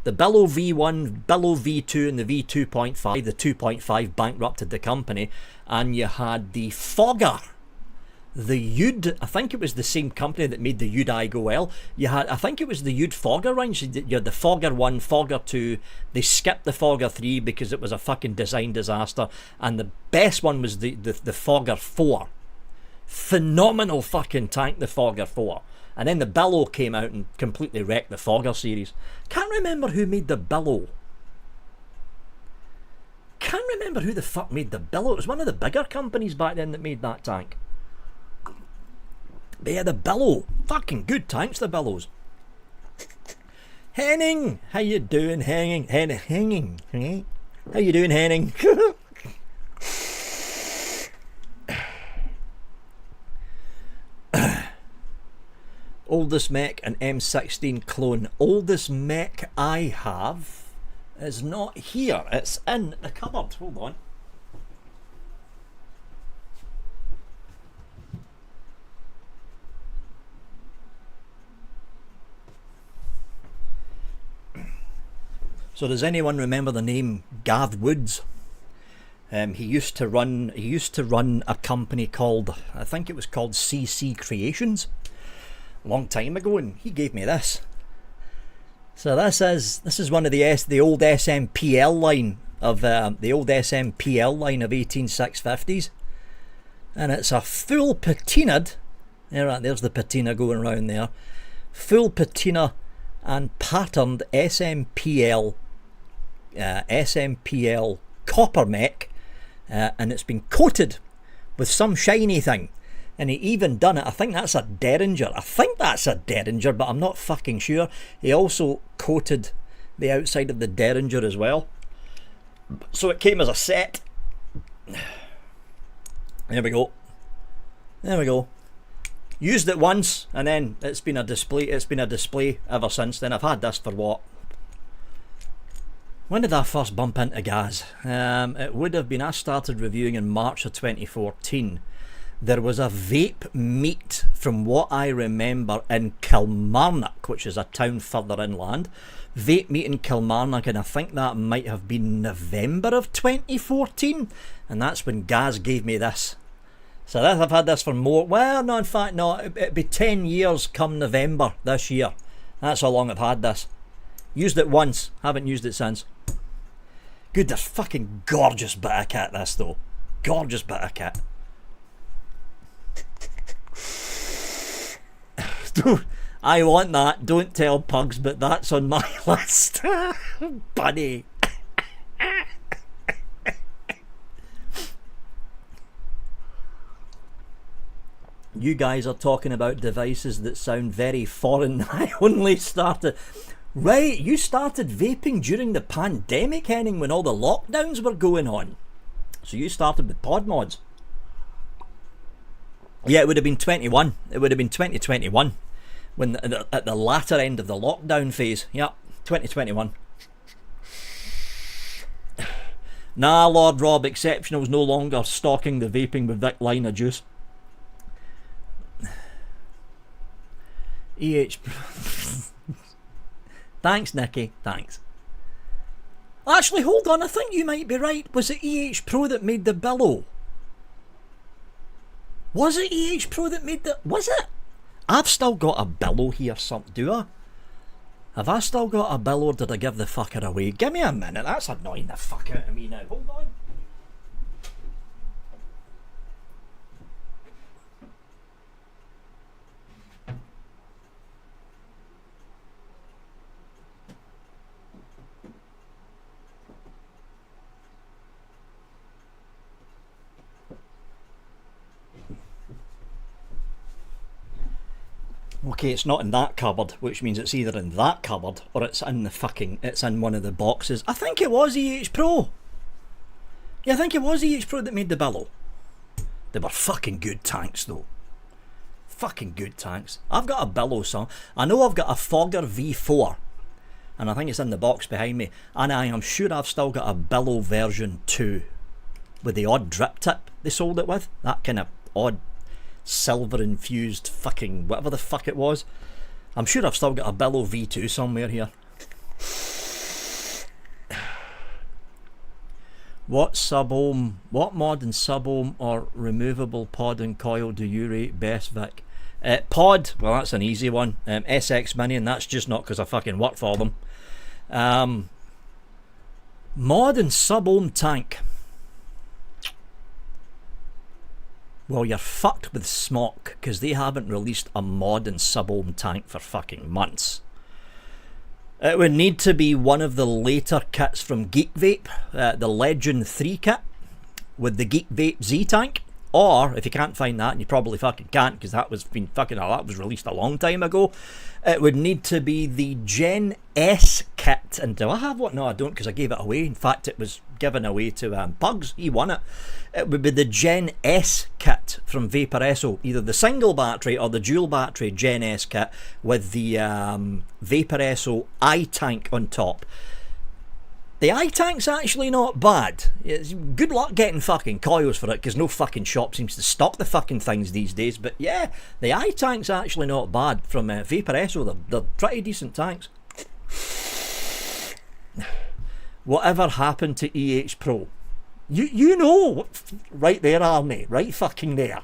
V1, Billow V2 and the V2.5. The 2.5 bankrupted the company. And you had the Fogger. The Ud, I think it was the same company that made the Ud Igo L. You had, I think it was the Ud Fogger range. You had the Fogger 1, Fogger 2. They skipped the Fogger 3 because it was a fucking design disaster. And the best one was the Fogger 4. Phenomenal fucking tank, the Fogger 4. And then the Billow came out and completely wrecked the Fogger series. Can't remember who made the Billow. Can't remember who the fuck made the Billow. It was one of the bigger companies back then that made that tank. But yeah, the Billow. Fucking good tanks, the Billows. Henning! How you doing, Henning? Henning? How you doing, Henning? Oldest mech, an M16 clone. Oldest mech I have is not here. It's in the cupboard. Hold on. So does anyone remember the name Gav Woods? He used to run a company called, I think it was called CC Creations, a long time ago, and he gave me this. So this is one of the old SMPL line of the old SMPL line of 18650s, and it's a full patinaed. There's the patina going around there. Full patina and patterned SMPL copper mech, and it's been coated with some shiny thing, and he even done it. I think that's a Derringer, but I'm not fucking sure. He also coated the outside of the Derringer as well, so it came as a set. There we go. Used it once, and then it's been a display ever since then. I've had this for what? When did I first bump into gas? It would have been, I started reviewing in March of 2014. There was a vape meet, from what I remember, in Kilmarnock, which is a town further inland. Vape meet in Kilmarnock, and I think that might have been November of 2014, and that's when Gaz gave me this. So that, I've had this for more, well, no, in fact, no, it'd be 10 years come November this year. That's how long I've had this. Used it once, haven't used it since. Good, there's fucking gorgeous bit of kit, this though. Gorgeous bit of kit. I want that, don't tell Pugs, but that's on my list. Buddy. You guys are talking about devices that sound very foreign. I only started... Right, you started vaping during the pandemic, Henning, when all the lockdowns were going on. So you started with pod mods. Yeah, it would have been 21. It would have been 2021. When at the latter end of the lockdown phase. Yeah, 2021. Nah, Lord Rob, Exceptional's no longer stocking the vaping with that line of juice. Thanks, Nicky. Thanks. Actually, hold on. I think you might be right. Was it Pro that made the Billow? Was it Pro that made the... Was it? I've still got a Billow here. Do I? Have I still got a Billow, or did I give the fucker away? Give me a minute. That's annoying the fuck out of me now. Hold on. Okay, it's not in that cupboard, which means it's either in that cupboard or it's in one of the boxes. I think it was Pro. Yeah, I think it was Pro that made the Billow. They were fucking good tanks though. Fucking good tanks. I've got a Billow song. I know I've got a Fogger V4, and I think it's in the box behind me, and I am sure I've still got a Billow version 2 with the odd drip tip they sold it with. That kind of odd silver infused fucking whatever the fuck it was. I'm sure I've still got a Billow V2 somewhere here. What mod and sub-ohm or removable pod and coil do you rate best, Vic? Pod, well that's an easy one. SX Mini, and that's just not because I fucking work for them. Mod and sub-ohm tank. Well, you're fucked with Smok, because they haven't released a mod in sub-ohm tank for fucking months. It would need to be one of the later kits from Geek Vape, the Legend 3 kit, with the Geek Vape Z tank. Or, if you can't find that, and you probably fucking can't, because that was released a long time ago, it would need to be the Gen S kit. And do I have one? No, I don't, because I gave it away. In fact, it was given away to Pugs. He won it. It would be the Gen S kit from Vaporesso, either the single battery or the dual battery Gen S kit with the Vaporesso I-Tank on top. The I-Tank's actually not bad. It's good luck getting fucking coils for it, because no fucking shop seems to stock the fucking things these days. But yeah, the I-Tank's actually not bad from Vaporesso. They're pretty decent tanks. Whatever happened to EH Pro? You know, right there, Arnie, right fucking there.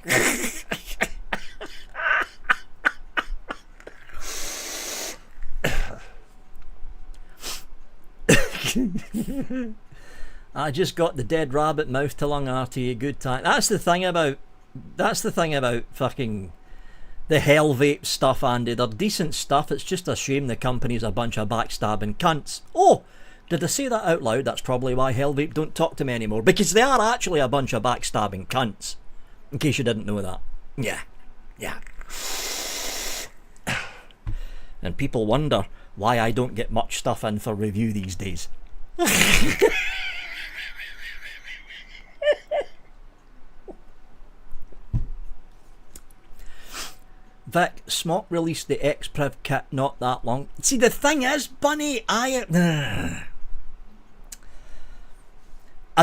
I just got the dead rabbit mouth to lung RTA good time. That's the thing about fucking the Hell Vape stuff, Andy. They're decent stuff. It's just a shame the company's a bunch of backstabbing cunts. Oh, did I say that out loud? That's probably why Hell Vape don't talk to me anymore, because they are actually a bunch of backstabbing cunts. In case you didn't know that. Yeah. And people wonder why I don't get much stuff in for review these days. Vic, Smok released the X-Priv kit not that long. See, the thing is, Bunny, I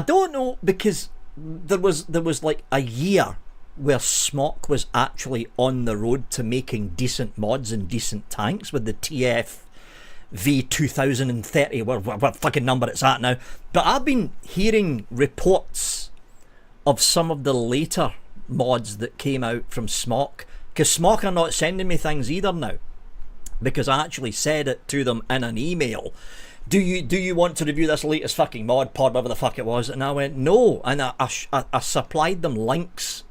don't know, because there was like a year where Smok was actually on the road to making decent mods and decent tanks with the TF V2030, what fucking number it's at now. But I've been hearing reports of some of the later mods that came out from Smok, because Smok are not sending me things either now, because I actually said it to them in an email. Do you want to review this latest fucking mod, pod, whatever the fuck it was? And I went, no. And I supplied them links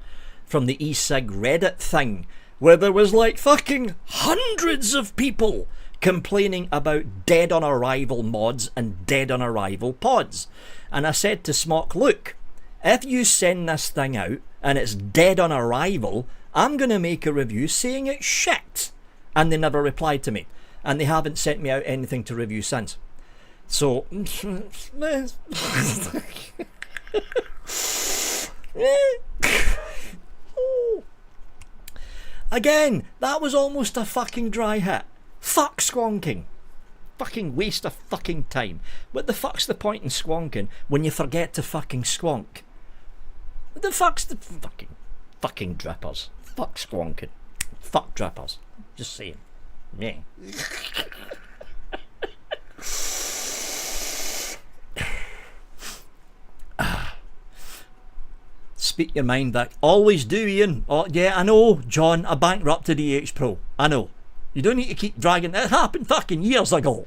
from the eSig Reddit thing, where there was like fucking hundreds of people complaining about dead on arrival mods and dead on arrival pods. And I said to Smok, look, if you send this thing out and it's dead on arrival, I'm going to make a review saying it's shit. And they never replied to me. And they haven't sent me out anything to review since. So... Again, that was almost a fucking dry hit. Fuck squonking. Fucking waste of fucking time. What the fuck's the point in squonking when you forget to fucking squonk? What the fuck's the fucking drippers? Fuck squonking. Fuck drippers. Just saying. Yeah. Speak your mind, Vic. Always do, Ian. Oh, yeah, I know, John. I bankrupted EH Pro. I know. You don't need to keep dragging. It happened fucking years ago.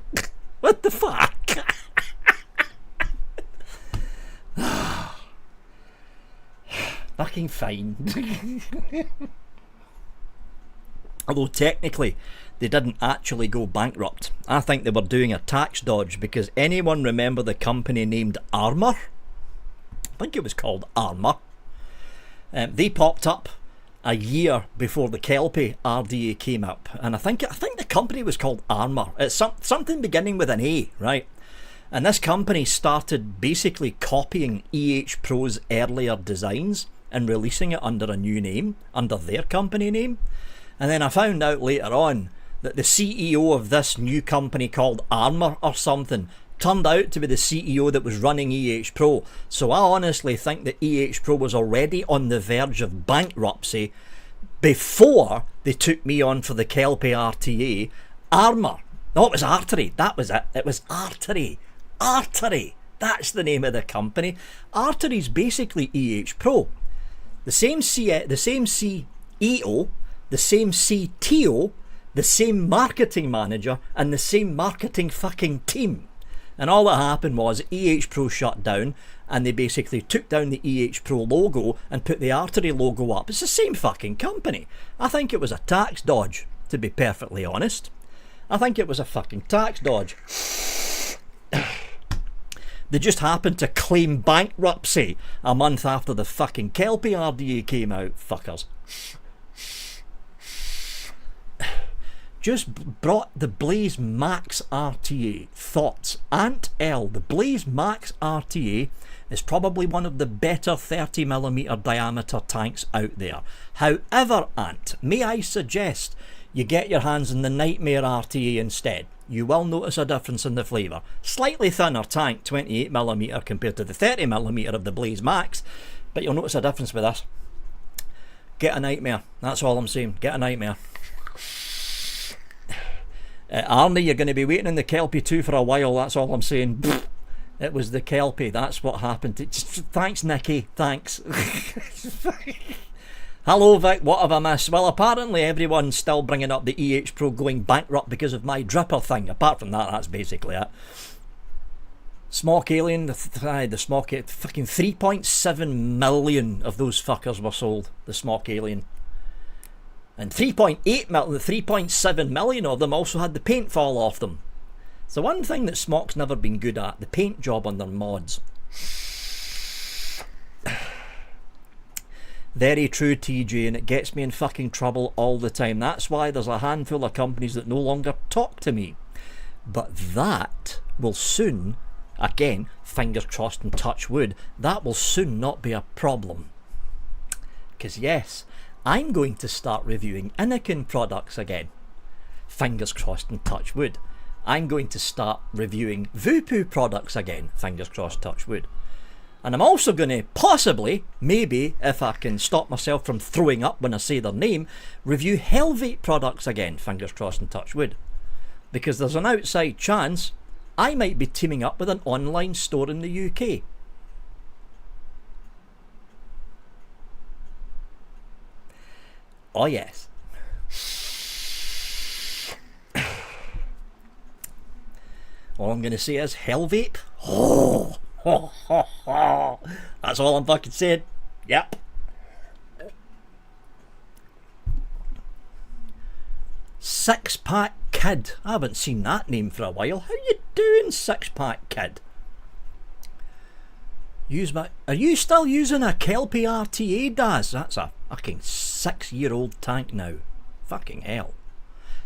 What the fuck? Fucking fine. Although technically they didn't actually go bankrupt. I think they were doing a tax dodge, because anyone remember the company named Armour? I think it was called Armour. They popped up a year before the Kelpie RDA came up, and I think the company was called Armour. It's something beginning with an A, right? And this company started basically copying EH Pro's earlier designs and releasing it under a new name, under their company name. And then I found out later on that the CEO of this new company called Armour or something turned out to be the CEO that was running EH Pro. So I honestly think that EH Pro was already on the verge of bankruptcy before they took me on for the Kelpie RTA. Armour. No, it was Artery. That was it. It was Artery. Artery. That's the name of the company. Artery's basically EH Pro. The same CEO, the same CTO, the same marketing manager, and the same marketing fucking team. And all that happened was EH Pro shut down, and they basically took down the EH Pro logo and put the Artery logo up. It's the same fucking company. I think it was a tax dodge, to be perfectly honest. I think it was a fucking tax dodge. They just happened to claim bankruptcy a month after the fucking Kelpie RDA came out, fuckers. Just brought the Blaze Max RTA. Thoughts? Ant L. The Blaze Max RTA is probably one of the better 30mm diameter tanks out there. However, Ant, may I suggest you get your hands on the Nightmare RTA instead. You will notice a difference in the flavour. Slightly thinner tank, 28mm compared to the 30mm of the Blaze Max, but you'll notice a difference with this. Get a Nightmare. That's all I'm saying. Get a Nightmare. Arnie, you're going to be waiting in the Kelpie 2 for a while, that's all I'm saying. It was the Kelpie, that's what happened. Thanks, Nicky, thanks. Hello, Vic, what have I missed? Well, apparently everyone's still bringing up the EH Pro going bankrupt because of my dripper thing. Apart from that, that's basically it. Smok Alien, the Smok, fucking 3.7 million of those fuckers were sold, the Smok Alien. And 3.7 million of them also had the paint fall off them. It's the one thing that Smok's never been good at, the paint job on their mods. Very true, TJ, and it gets me in fucking trouble all the time. That's why there's a handful of companies that no longer talk to me. But that will soon, again, fingers crossed and touch wood, that will soon not be a problem. Because yes, I'm going to start reviewing Anakin products again. Fingers crossed and touch wood. I'm going to start reviewing Vupu products again. Fingers crossed, touch wood. And I'm also going to possibly, maybe, if I can stop myself from throwing up when I say their name, review Vape products again. Fingers crossed and touch wood. Because there's an outside chance I might be teaming up with an online store in the UK. Oh yes. All I'm going to say is Vape. Oh, ho, ho, ho. That's all I'm fucking saying. Yep. Six Pack Kid. I haven't seen that name for a while. How you doing, Six Pack Kid? Are you still using a Kelpie RTA, Daz? That's a fucking 6-year-old tank now. Fucking hell.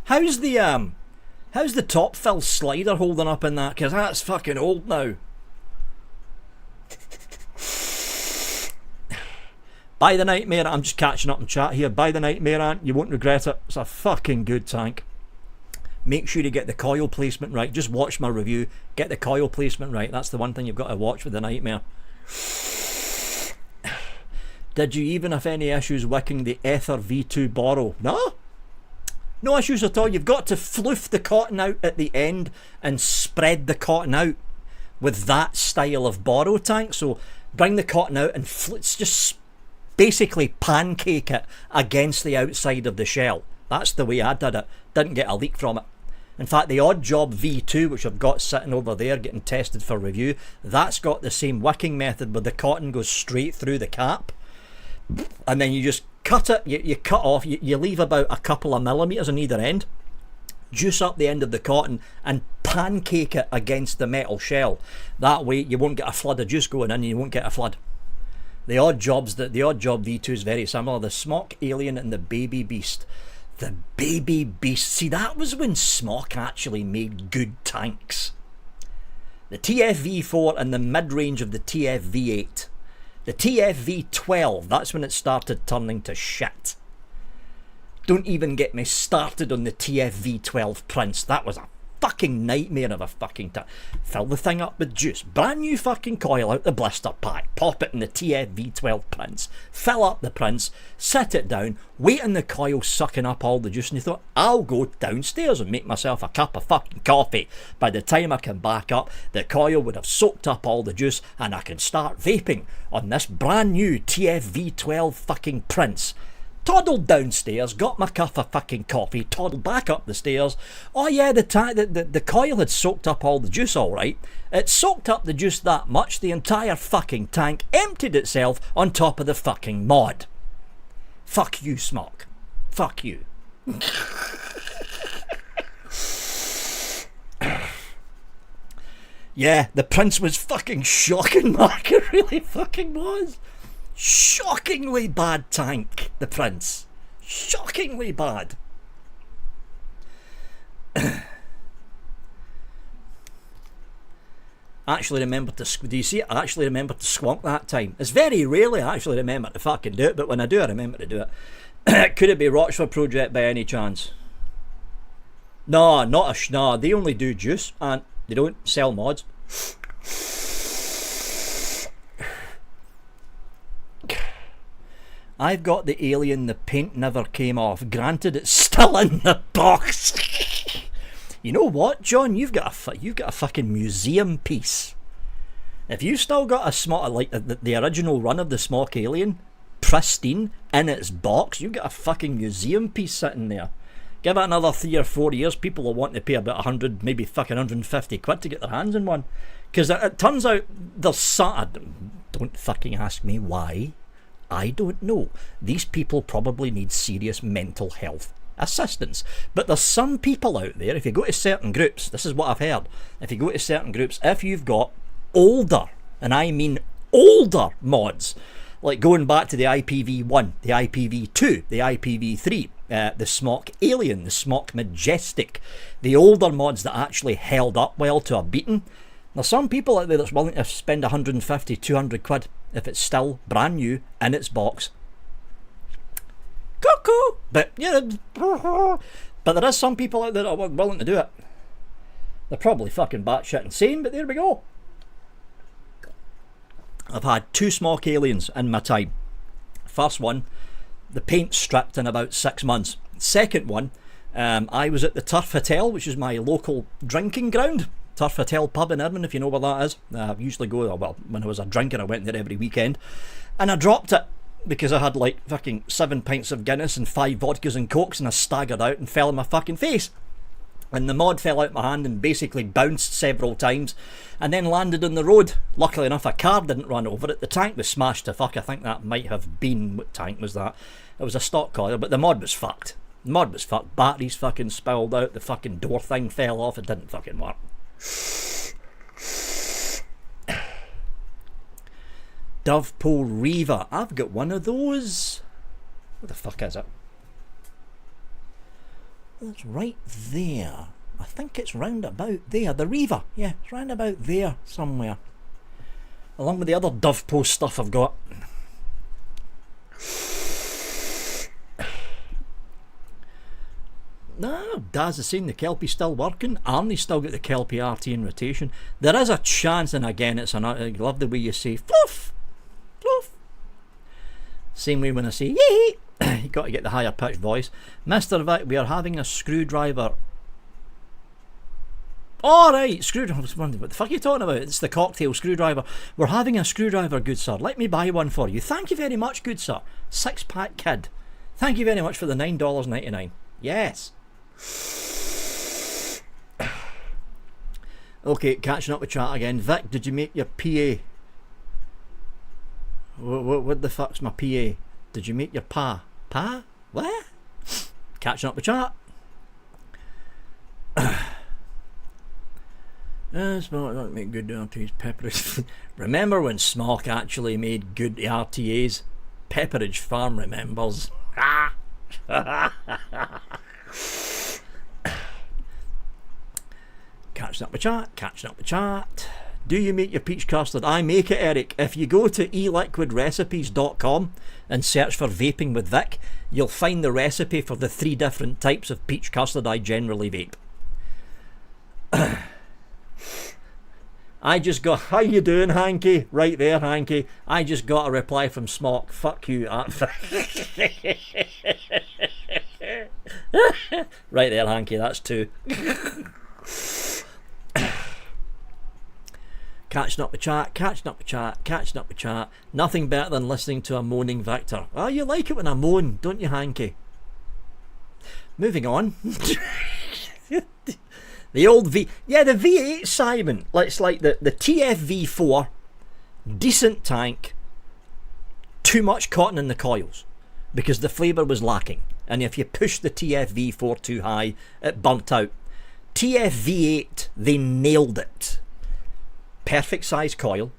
How's the top fill slider holding up in that? Because that's fucking old now. Buy the Nightmare. I'm just catching up in chat here. Buy the Nightmare, Ant. You won't regret it. It's a fucking good tank. Make sure you get the coil placement right. Just watch my review. Get the coil placement right. That's the one thing you've got to watch with the Nightmare. Did you even have any issues wicking the Ether V2 Borrow? No? No issues at all. You've got to floof the cotton out at the end and spread the cotton out with that style of Borrow tank. So bring the cotton out and just basically pancake it against the outside of the shell. That's the way I did it. Didn't get a leak from it. In fact, the Odd Job V2, which I've got sitting over there getting tested for review, that's got the same wicking method where the cotton goes straight through the cap. And then you just cut it, you cut off, you leave about a couple of millimetres on either end, juice up the end of the cotton and pancake it against the metal shell. That way you won't get a flood of juice going in and you won't get a flood. The Odd Job V2 is very similar. The Smok Alien and the Baby Beast. The Baby Beast. See, that was when Smok actually made good tanks. The TFV4 and the mid-range of the TFV8. The TFV12, that's when it started turning to shit. Don't even get me started on the TFV12 Prince. That was a fucking nightmare of a fucking tank. Fill the thing up with juice. Brand new fucking coil out the blister pack. Pop it in the TFV12 Prince. Fill up the Prince. Set it down. Wait in the coil sucking up all the juice. And you thought, I'll go downstairs and make myself a cup of fucking coffee. By the time I can back up, the coil would have soaked up all the juice and I can start vaping on this brand new TFV12 fucking Prince. Toddled downstairs, got my cup of fucking coffee, toddled back up the stairs. Oh yeah, the coil had soaked up all the juice all right. It soaked up the juice that much, the entire fucking tank emptied itself on top of the fucking mod. Fuck you, Smok. Fuck you. Yeah, the Prince was fucking shocking, Mark. It really fucking was. Shockingly bad tank, the Prince. Shockingly bad. Actually remembered to, do you see it? I actually remembered to squonk that time. It's very rarely I actually remember to fucking do it, but when I do, I remember to do it. Could it be Rochford Project by any chance? No, not a no, they only do juice and they don't sell mods. I've got the alien, the paint never came off. Granted, it's still in the box. You know what, John? You've got a fucking museum piece. If you've still got a Smok, like the original run of the Smok alien, pristine in its box, you've got a fucking museum piece sitting there. Give it another 3 or 4 years, people will want to pay about 100, maybe fucking 150 quid to get their hands on one. Because it turns out there's some. Don't fucking ask me why. I don't know. These people probably need serious mental health assistance. But there's some people out there, if you go to certain groups, this is what I've heard, if you go to certain groups, if you've got older, and I mean older mods, like going back to the IPv1, the IPv2, the IPv3, the Smok Alien, the Smok Majestic, the older mods that actually held up well to a beating, there's some people out there that's willing to spend 150, 200 quid if it's still brand new in its box. Cuckoo! But, yeah, but there is some people out there that are willing to do it. They're probably fucking batshit insane, but there we go. I've had 2 Smok Aliens in my time. First one, the paint stripped in about 6 months. Second one, I was at the Turf Hotel, which is my local drinking ground. Turf Hotel pub in Irvine, if you know where that is. I usually go, well, when I was a drinker, I went there every weekend. And I dropped it because I had like fucking 7 pints of Guinness and 5 vodkas and cokes, and I staggered out and fell on my fucking face. And the mod fell out my hand and basically bounced several times and then landed on the road. Luckily enough, a car didn't run over it. The tank was smashed to fuck. I think that might have been, what tank was that? It was a stock coil, but the mod was fucked. The mod was fucked. Batteries fucking spilled out. The fucking door thing fell off. It didn't fucking work. Dovepole Reaver. I've got one of those. What the fuck is it? It's right there. I think it's round about there. The Reaver. Yeah, it's round about there somewhere. Along with the other Dovepole stuff I've got. No, Daz is saying the Kelpie's still working. Arnie's still got the Kelpie RT in rotation. There is a chance, and again, it's an. I love the way you say fluff, fluff. Same way when I say yee. You got to get the higher pitched voice. Mr. Vic, we are having a screwdriver. Alright, screwdriver. What the fuck are you talking about? It's the cocktail screwdriver. We're having a screwdriver, good sir. Let me buy one for you. Thank you very much, good sir. 6-pack kid. Thank you very much for the $9.99. Yes. Okay, catching up with chat again. Vic, did you make your PA? What the fuck's my PA? Did you make your pa? Pa? What? Catching up with chat. Smok don't make good RTAs. Pepperidge. Remember when Smok actually made good RTAs? Pepperidge Farm remembers. Catching up with chat. Catching up with chat. Do you make your peach custard? I make it, Eric. If you go to eliquidrecipes.com and search for Vaping with Vic, you'll find the recipe for the 3 different types of peach custard I generally vape. I just got, how you doing, Hanky? Right there, Hanky. I just got a reply from Smok. Fuck you. Right there, Hanky, that's 2. Catching up with chat, catching up with chat, catching up with chat. Nothing better than listening to a moaning Victor. Oh, you like it when I moan, don't you, Hanky? Moving on. The old the V8, Simon. It's like the TFV4, decent tank, too much cotton in the coils because the flavour was lacking. And if you push the TFV4 too high, it burnt out. TFV8, they nailed it. Perfect size coil,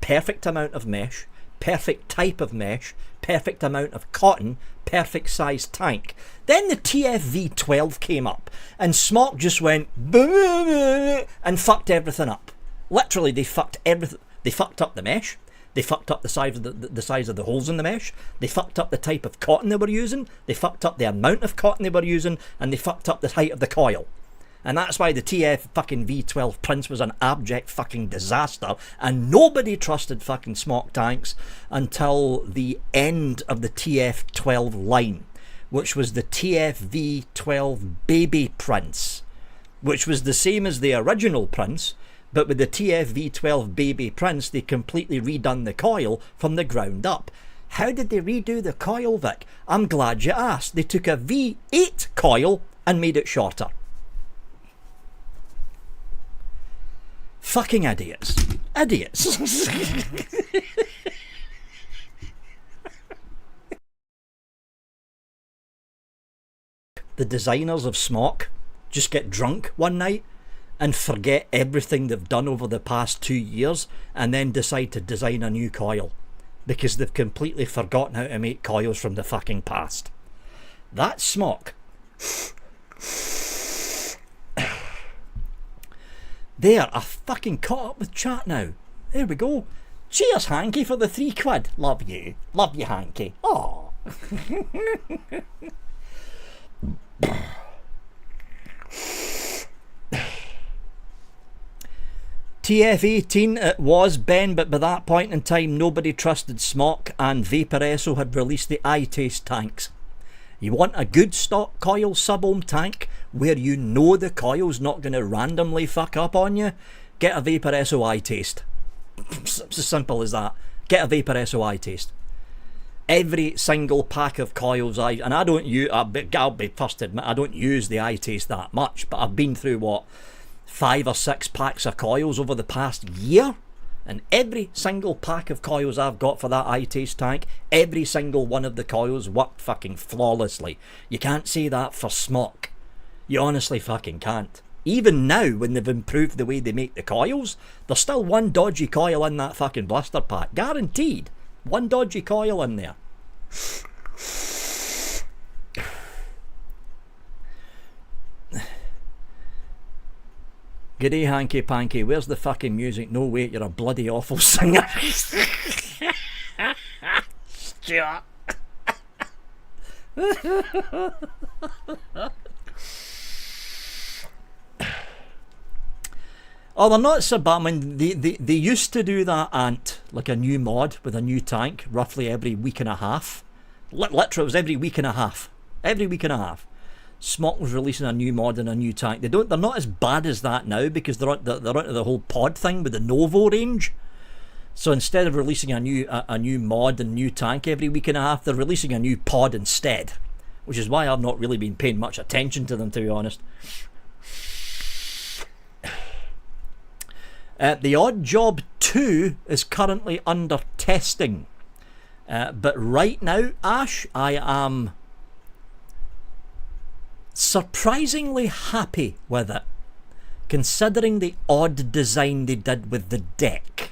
perfect amount of mesh, perfect type of mesh, perfect amount of cotton, perfect size tank. Then the TFV12 came up and Smok just went and fucked everything up. Literally, they fucked everything. They fucked up the mesh. They fucked up the size of the holes in the mesh. They fucked up the type of cotton they were using. They fucked up the amount of cotton they were using, and they fucked up the height of the coil. And that's why the TF fucking V12 Prince was an abject fucking disaster, and nobody trusted fucking Smok tanks until the end of the TF12 line, which was the TF V12 Baby Prince, which was the same as the original Prince, but with the TF V12 Baby Prince, they completely redone the coil from the ground up. How did they redo the coil, Vic? I'm glad you asked. They took a V8 coil and made it shorter. Fucking idiots. Idiots. The designers of Smok just get drunk one night and forget everything they've done over the past 2 years and then decide to design a new coil because they've completely forgotten how to make coils from the fucking past. That's Smok. There, I fucking caught up with chat now. There we go. Cheers, Hanky, for the £3. Love you. Love you, Hanky. Aww. TF18 it was, Ben, but by that point in time nobody trusted Smok, and Vaporesso had released the iTaste tanks. You want a good stock coil sub-ohm tank where you know the coil's not going to randomly fuck up on you? Get a Vaporesso iTaste. It's as simple as that. Get a Vaporesso iTaste. Every single pack of coils and I don't use, I'll be first to admit, I don't use the iTaste that much, but I've been through 5 or 6 packs of coils over the past year, and every single pack of coils I've got for that iTaste tank, every single one of the coils worked fucking flawlessly. You can't say that for Smok. You honestly fucking can't. Even now, when they've improved the way they make the coils, there's still one dodgy coil in that fucking blister pack. Guaranteed. One dodgy coil in there. G'day, Hanky Panky. Where's the fucking music? No, wait, you're a bloody awful singer. Stuart. Oh, they're not so bad. I mean, they used to do that, Ant, like a new mod with a new tank, roughly every week and a half. Literally, it was every week and a half. Every week and a half. Smok was releasing a new mod and a new tank. They're not as bad as that now because they're onto the whole pod thing with the Novo range. So instead of releasing a new mod and new tank every week and a half, they're releasing a new pod instead, which is why I've not really been paying much attention to them, to be honest. The Odd Job 2 is currently under testing, but right now, Ash, I am surprisingly happy with it, considering the odd design they did with the deck.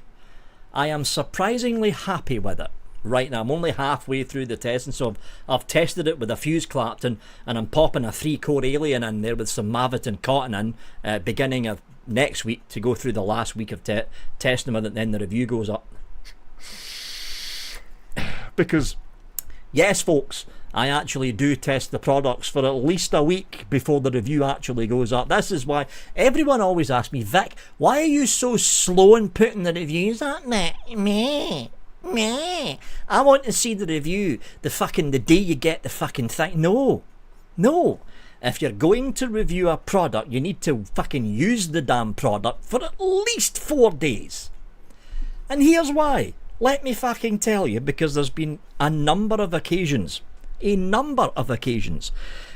I am surprisingly happy with it right now. I'm only halfway through the testing, so I've tested it with a fuse Clapton, and I'm popping a 3-core Alien in there with some Mavitt and Cotton in, beginning of next week to go through the last week of testing with it, and then the review goes up. Because, yes folks, I actually do test the products for at least a week before the review actually goes up. This is why everyone always asks me, Vic, why are you so slow in putting the reviews up? Meh. I want to see the review the day you get the fucking thing. No. If you're going to review a product, you need to fucking use the damn product for at least 4 days. And here's why. Let me fucking tell you, because there's been a number of occasions,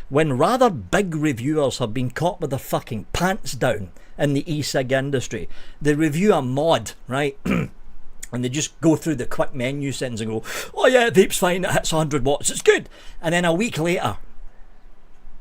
when rather big reviewers have been caught with their fucking pants down in the e-cig industry. They review a mod, right? And they just go through the quick menu settings and go, oh yeah, vape's fine, it hits 100 watts, it's good. And then a week later,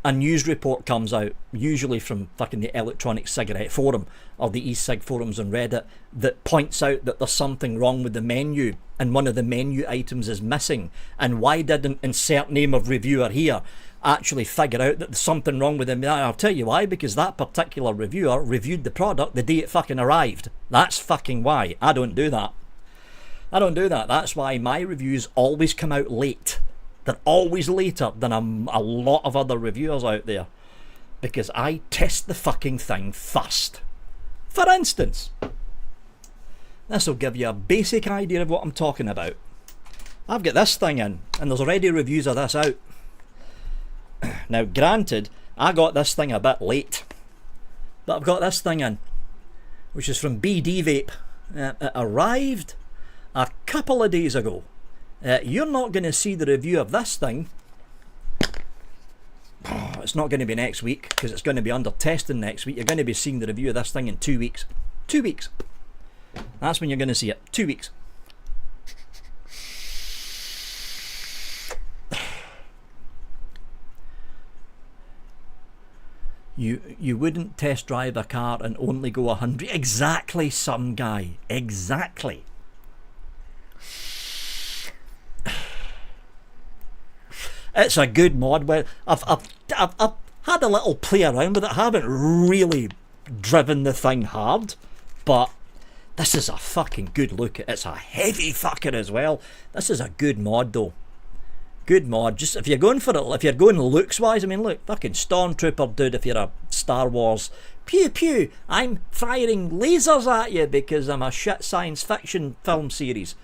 a news report comes out, usually from fucking the Electronic Cigarette Forum or the e-cig forums on Reddit, that points out that there's something wrong with the menu and one of the menu items is missing. And why didn't insert name of reviewer here actually figure out that there's something wrong with them? I'll tell you why, because that particular reviewer reviewed the product the day it fucking arrived. That's fucking why. I don't do that. That's why my reviews always come out late. They're always later than a lot of other reviewers out there, because I test the fucking thing first. For instance, this will give you a basic idea of what I'm talking about. I've got this thing in, and there's already reviews of this out. Now, granted, I got this thing a bit late, but I've got this thing in, which is from BD Vape. It arrived a couple of days ago. You're not going to see the review of this thing. It's not going to be next week, because it's going to be under testing next week. You're going to be seeing the review of this thing in 2 weeks. 2 weeks. That's when you're going to see it. 2 weeks. You wouldn't test drive a car and only go 100. Exactly, some guy. Exactly. It's a good mod. I've had a little play around with it. I haven't really driven the thing hard, but this is a fucking good look. It's a heavy fucker as well. This is a good mod though. Good mod. Just if you're going for it, if you're going looks wise, I mean, look, fucking Stormtrooper dude. If you're a Star Wars, pew pew, I'm firing lasers at you because I'm a shit science fiction film series.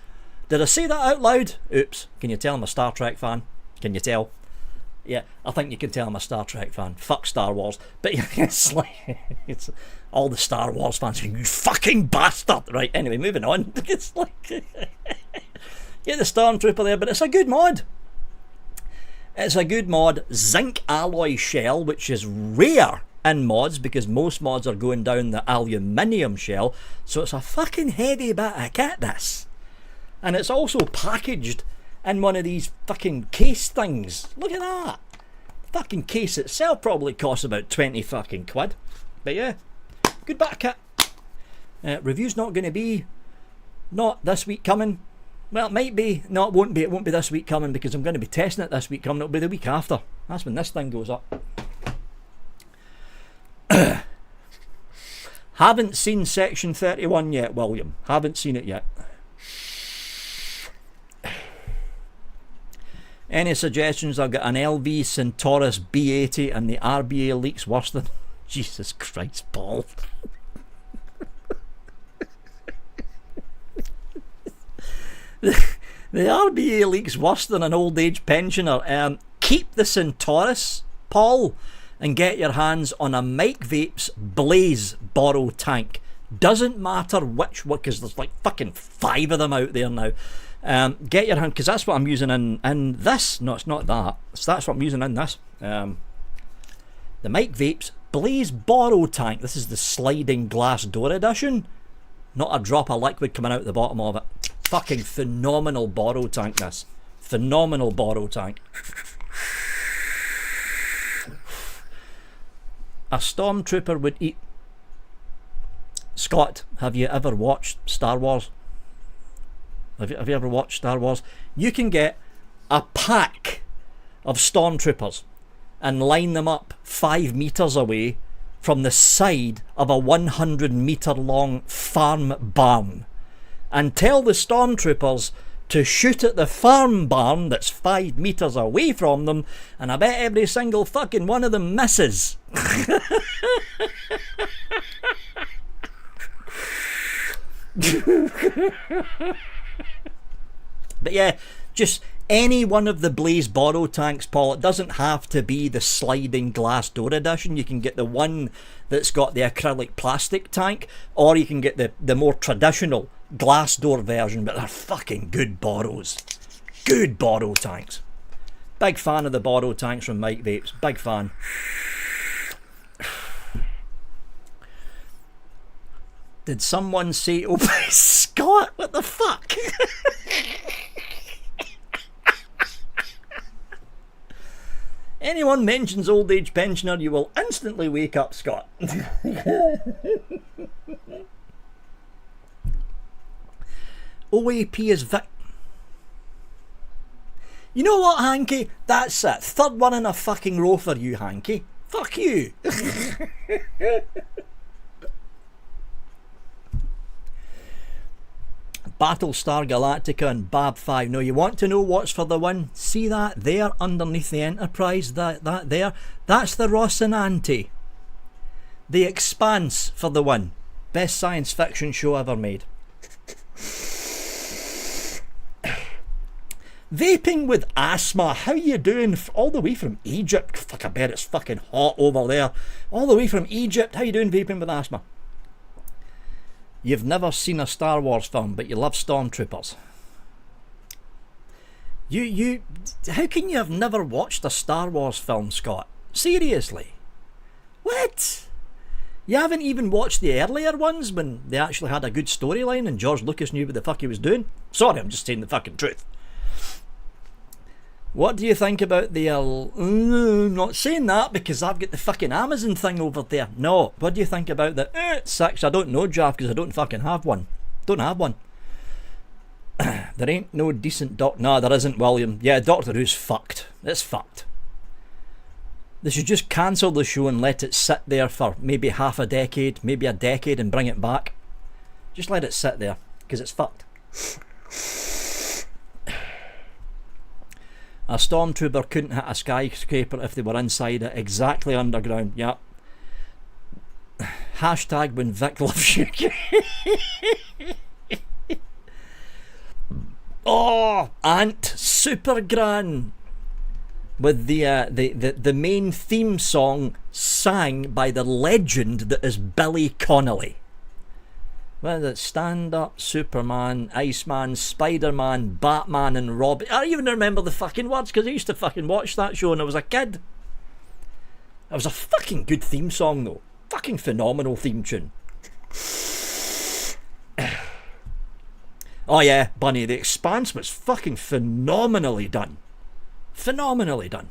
Did I say that out loud? Oops. Can you tell I'm a Star Trek fan? Can you tell? Yeah, I think you can tell I'm a Star Trek fan. Fuck Star Wars. But it's like, it's all the Star Wars fans saying, you fucking bastard. Right, anyway, moving on. It's like, get the Stormtrooper there, but it's a good mod. It's a good mod. Zinc alloy shell, which is rare in mods because most mods are going down the aluminium shell. So it's a fucking heavy bit of kit, this. And it's also packaged in one of these fucking case things. Look at that. The fucking case itself probably costs about 20 fucking quid. But yeah, good bit of kit. Review's not going to be, not this week coming. Well, it might be. No, it won't be. It won't be this week coming because I'm going to be testing it this week coming. It'll be the week after. That's when this thing goes up. Haven't seen section 31 yet, William. Haven't seen it yet. Any suggestions? I've got an LV Centaurus B80 and the RBA leaks worse than... Jesus Christ, Paul. The RBA leaks worse than an old age pensioner. Keep the Centaurus, Paul, and get your hands on a Mike Vapes Blaze Borrow tank. Doesn't matter which one, because there's like fucking 5 of them out there now. Get your hand, because that's what I'm using in this. No, it's not that. That's what I'm using in this. The Mike Vapes Blaze Borrow tank. This is the sliding glass door edition. Not a drop of liquid coming out the bottom of it. Fucking phenomenal borrow tank, this. Phenomenal borrow tank. A Stormtrooper would eat... Scott, have you ever watched Star Wars? Have you ever watched Star Wars? You can get a pack of Stormtroopers and line them up 5 meters away from the side of a 100 meter long farm barn and tell the Stormtroopers to shoot at the farm barn that's 5 meters away from them, and I bet every single fucking one of them misses. But yeah, just any one of the Blaze Borrow tanks, Paul. It doesn't have to be the sliding glass door edition. You can get the one that's got the acrylic plastic tank, or you can get the more traditional glass door version, but they're fucking good bottles. Good bottle tanks. Big fan of the bottle tanks from Mike Vapes. Big fan. Did someone say, oh my Scott, what the fuck? Anyone mentions old age pensioner, you will instantly wake up, Scott. OAP is Vic. You know what, Hanky? That's it. Third one in a fucking row for you, Hanky. Fuck you. Battlestar Galactica and Bab 5. Now, you want to know what's for the win? See that there underneath the Enterprise? That there? That's the Rocinante. The Expanse for the win. Best science fiction show ever made. Vaping with asthma. How you doing? All the way from Egypt. Fuck, I bet it's fucking hot over there. All the way from Egypt. How you doing vaping with asthma? You've never seen a Star Wars film, but you love Stormtroopers. How can you have never watched a Star Wars film, Scott? Seriously? What? You haven't even watched the earlier ones when they actually had a good storyline and George Lucas knew what the fuck he was doing? Sorry, I'm just saying the fucking truth. What do you think about the... I'm not saying that because I've got the fucking Amazon thing over there. No, what do you think about the 6? I don't know, Jaff, because I don't fucking have one. Don't have one. There ain't no decent No, there isn't, William. Yeah, Doctor Who's fucked. It's fucked. They should just cancel the show and let it sit there for maybe half a decade, maybe a decade, and bring it back. Just let it sit there, because it's fucked. A stormtrooper couldn't hit a skyscraper if they were inside it. Exactly, underground. Yep. Hashtag when Vic loves you. Oh, Ant Super Gran with the main theme song sang by the legend that is Billy Connolly. Well, it's Stand Up, Superman, Iceman, Spider-Man, Batman and Robin. I don't even remember the fucking words because I used to fucking watch that show when I was a kid. It was a fucking good theme song though. Fucking phenomenal theme tune. Oh yeah, Bunny, The Expanse was fucking phenomenally done. Phenomenally done.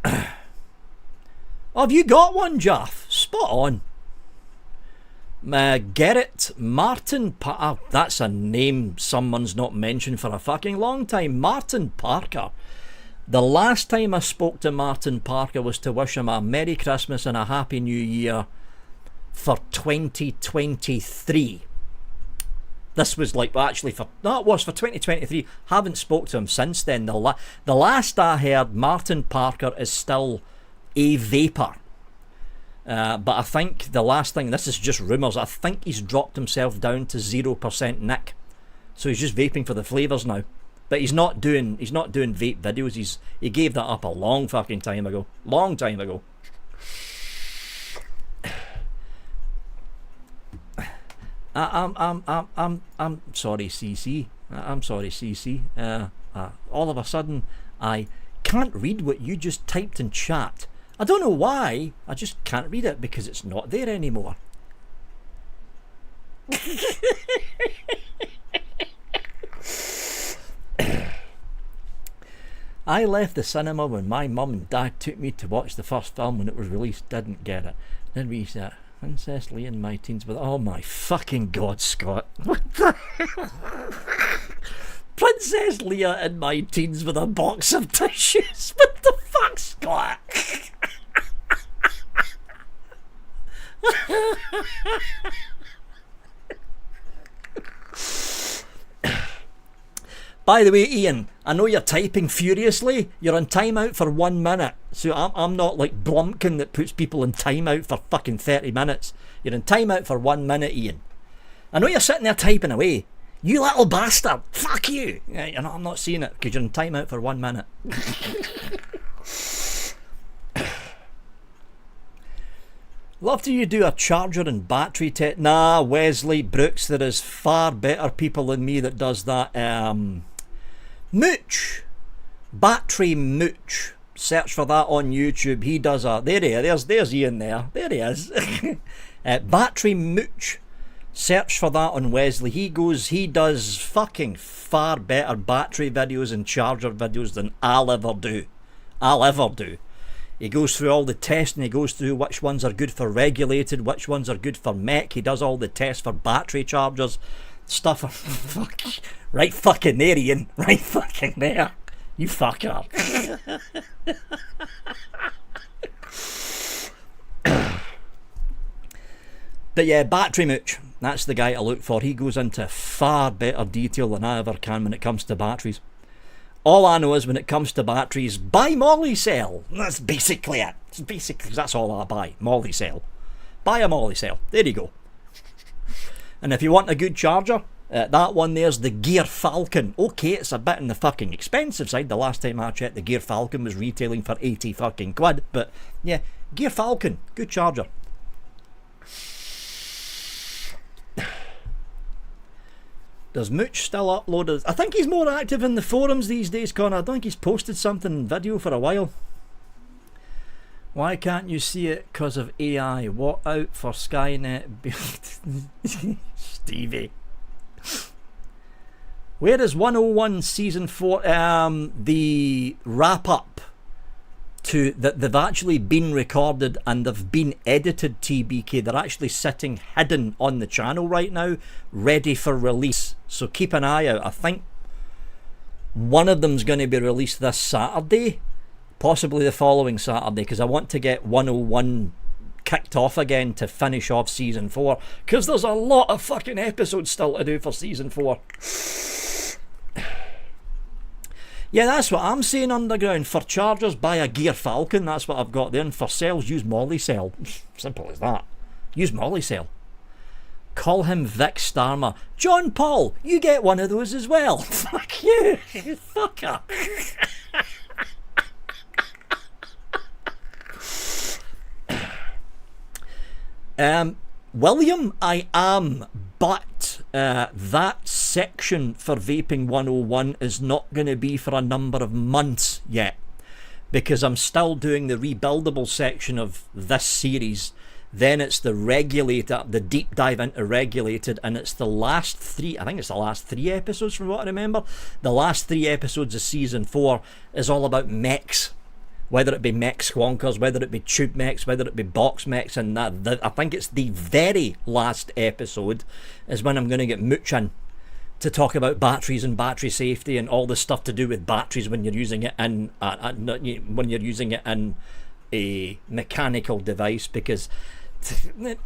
Oh, have you got one, Jaff? Spot on. Gerrit Martin that's a name someone's not mentioned for a fucking long time. Martin Parker. The last time I spoke to Martin Parker was to wish him a Merry Christmas and a Happy New Year for 2023. This was like, actually, it was for 2023. Haven't spoke to him since then. The last I heard, Martin Parker is still a vapor. But I think the last thing, this is just rumours, I think he's dropped himself down to 0% nick. So he's just vaping for the flavours now. But he's not doing vape videos. He gave that up a long fucking time ago. Long time ago. I'm sorry, CC. I'm sorry, CC. All of a sudden, I can't read what you just typed in chat. I don't know why. I just can't read it because it's not there anymore. I left the cinema when my mum and dad took me to watch the first film when it was released. Didn't get it. Then we said, Princess Leia in my teens with... Oh my fucking god, Scott. What the Princess Leia in my teens with a box of tissues. What the fuck, Scott? By the way, Ian, I know you're typing furiously. You're on timeout for 1 minute. So I'm not like Blumpkin that puts people in timeout for fucking 30 minutes. You're in timeout for 1 minute, Ian. I know you're sitting there typing away. You little bastard. Fuck you. I'm not seeing it because you're in timeout for 1 minute. Love to you do a charger and battery test. Nah, Wesley Brooks, there is far better people than me that does that. Mooch. Battery Mooch. Search for that on YouTube. He does a... There he is. There's Ian there. There he is. Battery Mooch. Search for that on Wesley. He does fucking far better battery videos and charger videos than I'll ever do. He goes through all the tests and he goes through which ones are good for regulated, which ones are good for mech. He does all the tests for battery chargers. Stuff. Right fucking there, Ian. Right fucking there. You fucker. But yeah, Battery Mooch. That's the guy to look for. He goes into far better detail than I ever can when it comes to batteries. All I know is when it comes to batteries, buy Molly Cell. That's basically it. That's all I buy. Molly Cell. Buy a Molly Cell. There you go. And if you want a good charger, that one there's the Gear Falcon. Okay, it's a bit on the fucking expensive side. The last time I checked, the Gear Falcon was retailing for 80 fucking quid. But yeah, Gear Falcon. Good charger. Does Mooch still upload? I think he's more active in the forums these days, Connor. I don't think he's posted something video for a while. Why can't you see it? Because of AI. What out for Skynet? Stevie. Where is 101 season 4? The wrap up to that they've actually been recorded and they've been edited, TBK. They're actually sitting hidden on the channel right now, ready for release. So keep an eye out. I think one of them's going to be released this Saturday, possibly the following Saturday, because I want to get 101 kicked off again to finish off season 4, because there's a lot of fucking episodes still to do for season 4. Yeah, that's what I'm saying, Underground. For chargers, buy a Gear Falcon. That's what I've got there. And for cells, use Molly Cell. Simple as that. Use Molly Cell. Call him Vic Starmer. John Paul, you get one of those as well. Fuck you. Fucker. William, I am, but that section for Vaping 101 is not going to be for a number of months yet, because I'm still doing the rebuildable section of this series. Then it's the regulator, the deep dive into regulated, and it's the last 3, I think it's the last 3 episodes from what I remember. The last 3 episodes of season 4 is all about mechs. Whether it be mech squonkers, whether it be tube mechs, whether it be box mechs, and that. I think it's the very last episode is when I'm going to get Mooch in to talk about batteries and battery safety and all the stuff to do with batteries when you're using it in a mechanical device, because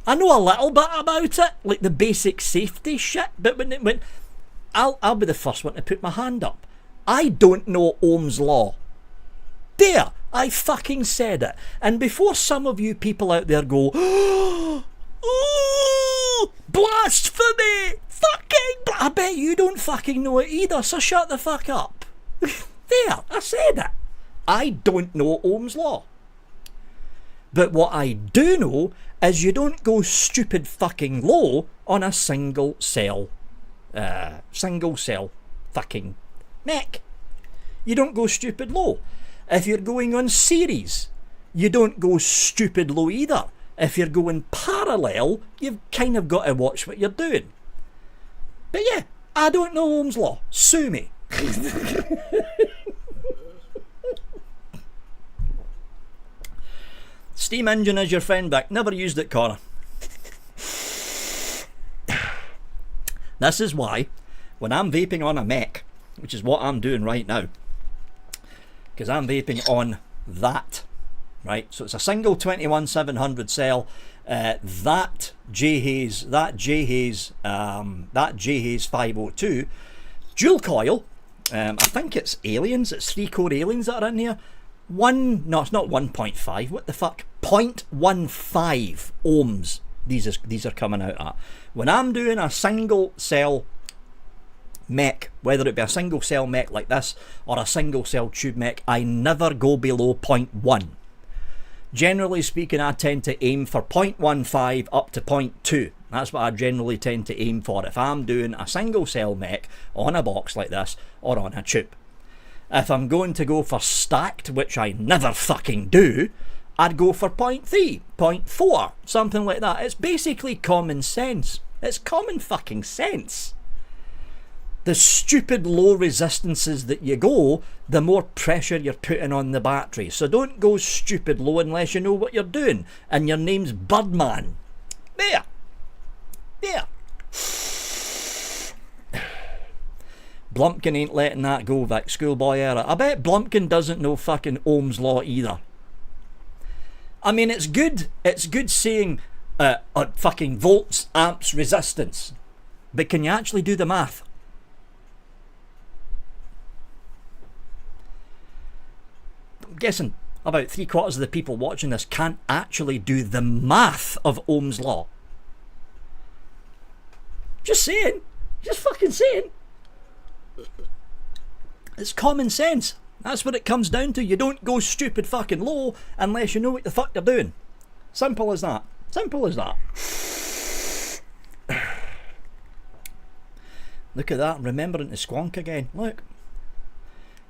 I know a little bit about it, like the basic safety shit. But when I'll be the first one to put my hand up. I don't know Ohm's law. There, I fucking said it. And before some of you people out there go, oh, blasphemy, I bet you don't fucking know it either, so shut the fuck up. There, I said it. I don't know Ohm's law. But what I do know is you don't go stupid fucking low on a single cell fucking mech. You don't go stupid low. If you're going on series, you don't go stupid low either. If you're going parallel, you've kind of got to watch what you're doing. But yeah, I don't know Ohm's law. Sue me. Steam engine is your friend back. Never used it, Connor. This is why, when I'm vaping on a mech, which is what I'm doing right now, because I'm vaping on that, right? So it's a single 21700 cell. That J-Haze 502 dual coil. I think it's aliens. It's 3-core aliens that are in here. No, it's not 1.5. What the fuck? 0.15 ohms. These are coming out at. When I'm doing a single cell mech, whether it be a single cell mech like this or a single cell tube mech, I never go below 0.1, Generally speaking, I tend to aim for 0.15 up to 0.2. That's what I generally tend to aim for if I'm doing a single cell mech on a box like this or on a tube. If I'm going to go for stacked, which I never fucking do, I'd go for 0.3, 0.4, something like that. It's basically common sense. It's common fucking sense. The stupid low resistances that you go, the more pressure you're putting on the battery. So don't go stupid low unless you know what you're doing. And your name's Birdman. There. There. Blumpkin ain't letting that go, Vic. Schoolboy error. I bet Blumpkin doesn't know fucking Ohm's law either. I mean, it's good saying fucking volts, amps, resistance. But can you actually do the math? I'm guessing about 3/4 of the people watching this can't actually do the math of Ohm's law. Just saying. Just fucking saying. It's common sense. That's what it comes down to. You don't go stupid fucking low unless you know what the fuck you're doing. Simple as that. Simple as that. Look at that. Remembering to squonk again. Look.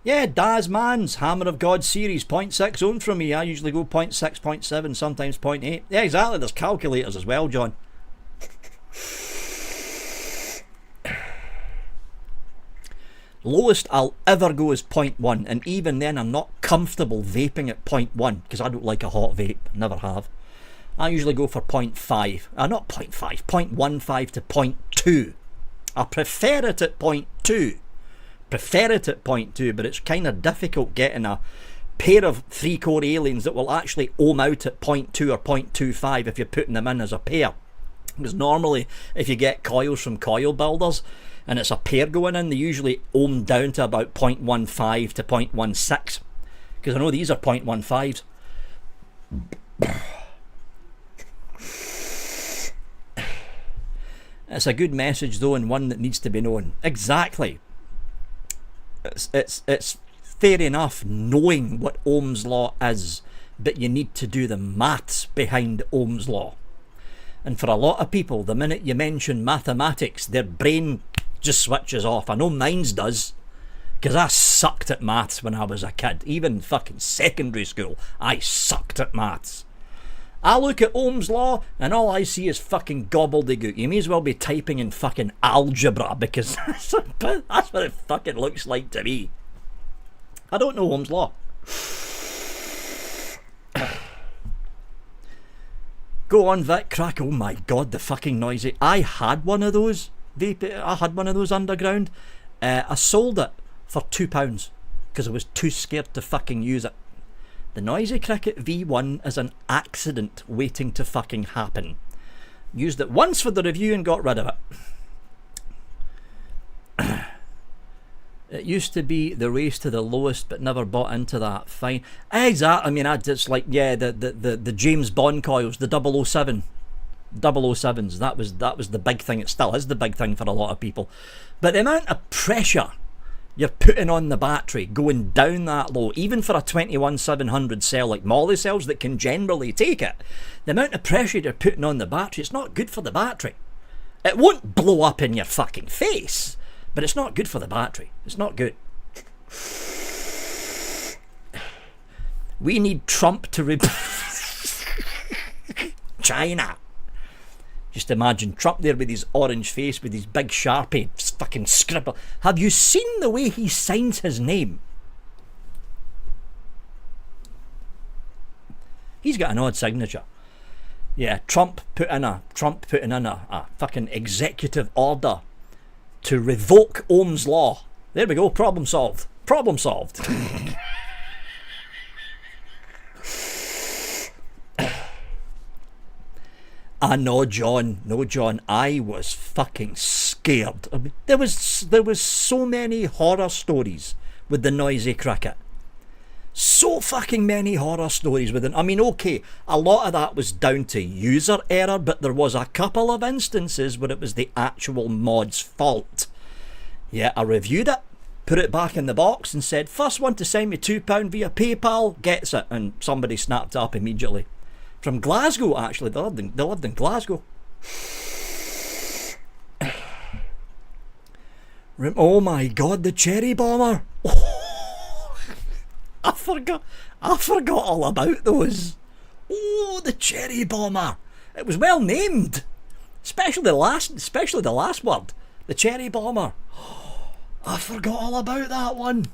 Yeah, Daz Man's Hammer of God series, 0.6 ohm from me. I usually go 0.6, 0.7, sometimes 0.8. Yeah, exactly. There's calculators as well, John. Lowest I'll ever go is 0.1, and even then I'm not comfortable vaping at 0.1 because I don't like a hot vape. Never have. I usually go for 0.5. Not 0.5, 0.15 to 0.2. I prefer it at 0.2. Prefer it at 0.2, but it's kind of difficult getting a pair of 3-core aliens that will actually ohm out at 0.2 or 0.25 if you're putting them in as a pair. Because normally if you get coils from coil builders and it's a pair going in, they usually ohm down to about 0.15 to 0.16. Because I know these are 0.15s. It's a good message though, and one that needs to be known. Exactly. It's fair enough knowing what Ohm's law is, but you need to do the maths behind Ohm's law. And for a lot of people, the minute you mention mathematics, their brain just switches off. I know mine's does, because I sucked at maths when I was a kid. Even fucking secondary school, I sucked at maths. I look at Ohm's law and all I see is fucking gobbledygook. You may as well be typing in fucking algebra, because that's what it fucking looks like to me. I don't know Ohm's law. Go on, Vic, crack. Oh my god, the fucking noisy. I had one of those vape. I had one of those underground. I sold it for £2 because I was too scared to fucking use it. The Noisy Cricket V1 is an accident waiting to fucking happen. Used it once for the review and got rid of it. It used to be the race to the lowest, but never bought into that. Fine. Exactly. I mean, I just like, yeah, the James Bond coils, the 007. 007s. That was the big thing. It still is the big thing for a lot of people. But the amount of pressure you're putting on the battery going down that low, even for a 21700 cell like Molly cells that can generally take it, the amount of pressure you're putting on the battery, it's not good for the battery. It won't blow up in your fucking face, but it's not good for the battery. It's not good. We need Trump to China. Just imagine Trump there with his orange face, with his big Sharpie fucking scribble. Have you seen the way he signs his name? He's got an odd signature. Yeah, Trump put in a fucking executive order to revoke Ohm's law. There we go, problem solved. Problem solved. No, John, I was fucking scared. I mean, there was so many horror stories with the Noisy Cricket. So fucking many horror stories with it. I mean, okay, a lot of that was down to user error, but there was a couple of instances where it was the actual mod's fault. Yeah, I reviewed it. put it back in the box and said, first one to send me £2 via PayPal gets it. And somebody snapped up immediately. From Glasgow, actually. They lived in Glasgow. Oh my God, the cherry bomber. Oh, I forgot all about those. Oh, the cherry bomber. It was well named. Especially the last word. The cherry bomber. I forgot all about that one.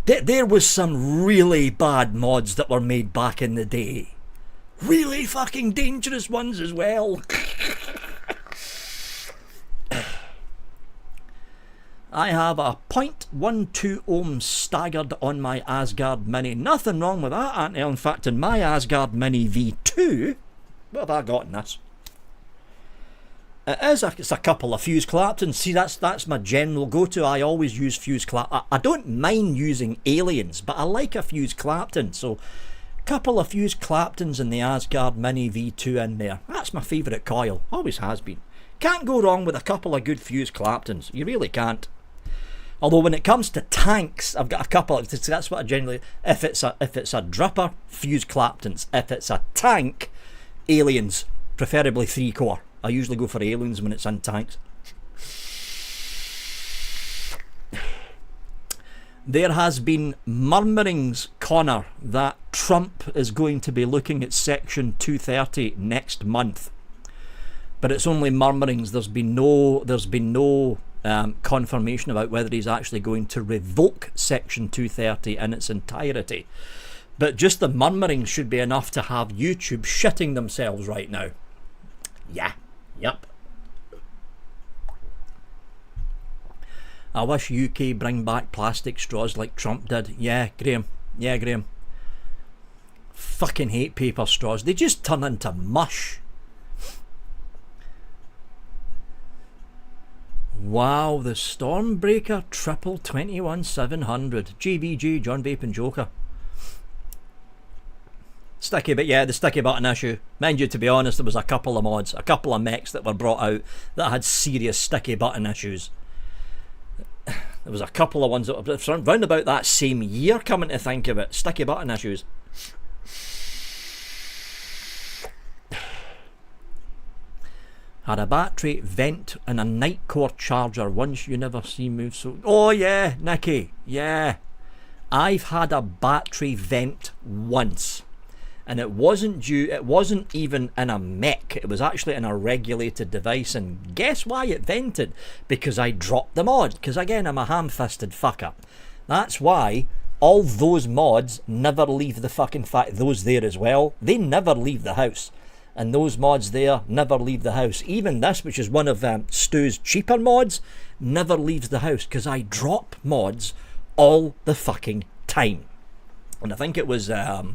There was some really bad mods that were made back in the day. Really fucking dangerous ones as well. I have a 0.12 ohm staggered on my Asgard Mini. Nothing wrong with that, Auntie. In fact, in my Asgard Mini V2, what have I got in this? It's a couple of fuse Claptons. See, that's my general go-to. I always use fuse Clapton. I don't mind using aliens, but I like a fuse Clapton. So, couple of fuse Claptons in the Asgard Mini V2 in there. That's my favourite coil. Always has been. Can't go wrong with a couple of good fuse Claptons. You really can't. Although when it comes to tanks, I've got a couple. That's what I generally. If it's a dripper, fuse Claptons. If it's a tank, aliens, preferably 3-core. I usually go for aliens when it's in tanks. There has been murmurings, Connor, that Trump is going to be looking at Section 230 next month. But it's only murmurings. There's been no confirmation about whether he's actually going to revoke Section 230 in its entirety. But just the murmurings should be enough to have YouTube shitting themselves right now. Yeah. Yep. I wish UK bring back plastic straws like Trump did. Yeah, Graham. Fucking hate paper straws. They just turn into mush. Wow, the Stormbreaker triple 21700. GVG, John Vaping Joker. Sticky, but yeah, the sticky button issue. Mind you, to be honest, there was a couple of mods, a couple of mechs that were brought out that had serious sticky button issues. There was a couple of ones that were round about that same year, coming to think of it. Sticky button issues. Had a battery vent and a Nightcore charger once. You never see move so... Oh yeah, Nicky, yeah. I've had a battery vent once. And it wasn't even in a mech. It was actually in a regulated device. And guess why it vented? Because I dropped the mod. Because again, I'm a ham-fisted fucker. That's why all those mods never leave the fucking those there as well. They never leave the house. And those mods there never leave the house. Even this, which is one of Stu's cheaper mods, never leaves the house. Because I drop mods all the fucking time. And I think it was a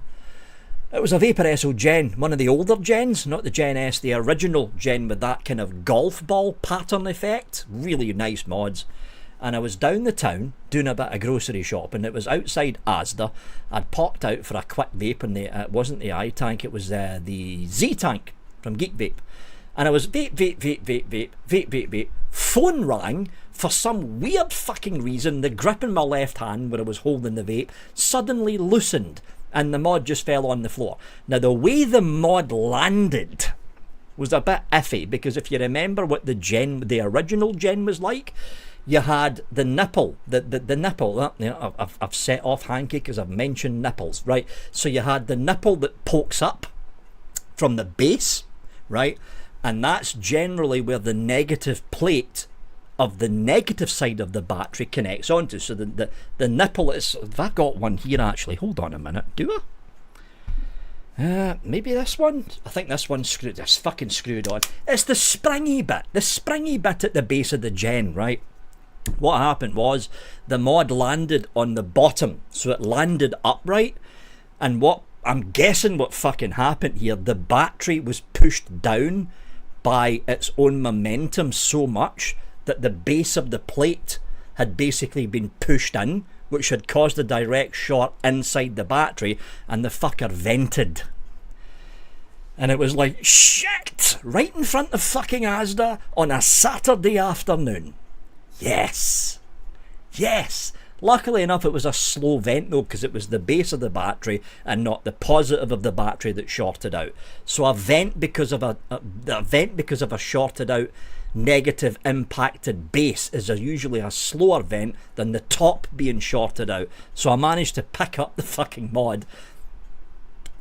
Vapor SO Gen, one of the older gens, not the Gen S, the original gen with that kind of golf ball pattern effect. Really nice mods. And I was down the town doing a bit of grocery shopping. It was outside Asda. I'd popped out for a quick vape, and it wasn't the I-Tank, it was the Z-Tank from Geek Vape. And I was vape. Phone rang. For some weird fucking reason, the grip in my left hand where I was holding the vape suddenly loosened. And the mod just fell on the floor. Now, the way the mod landed was a bit iffy, because if you remember what the original gen was like, you had the nipple, the nipple. I've set off hanky because I've mentioned nipples, right? So you had the nipple that pokes up from the base, right? And that's generally where the negative plate of the negative side of the battery connects onto. So the nipple is... Have I got one here actually? Hold on a minute. Do I? Maybe this one? I think this one's screwed. It's fucking screwed on. It's the springy bit. The springy bit at the base of the gen, right? What happened was the mod landed on the bottom. So it landed upright. And what I'm guessing what fucking happened here, the battery was pushed down by its own momentum so much that the base of the plate had basically been pushed in, which had caused a direct short inside the battery, and the fucker vented. And it was like, shit! Right in front of fucking Asda on a Saturday afternoon. Yes! Yes! Luckily enough, it was a slow vent though, because it was the base of the battery and not the positive of the battery that shorted out. So a vent because of a shorted out negative impacted base is usually a slower vent than the top being shorted out. So I managed to pick up the fucking mod,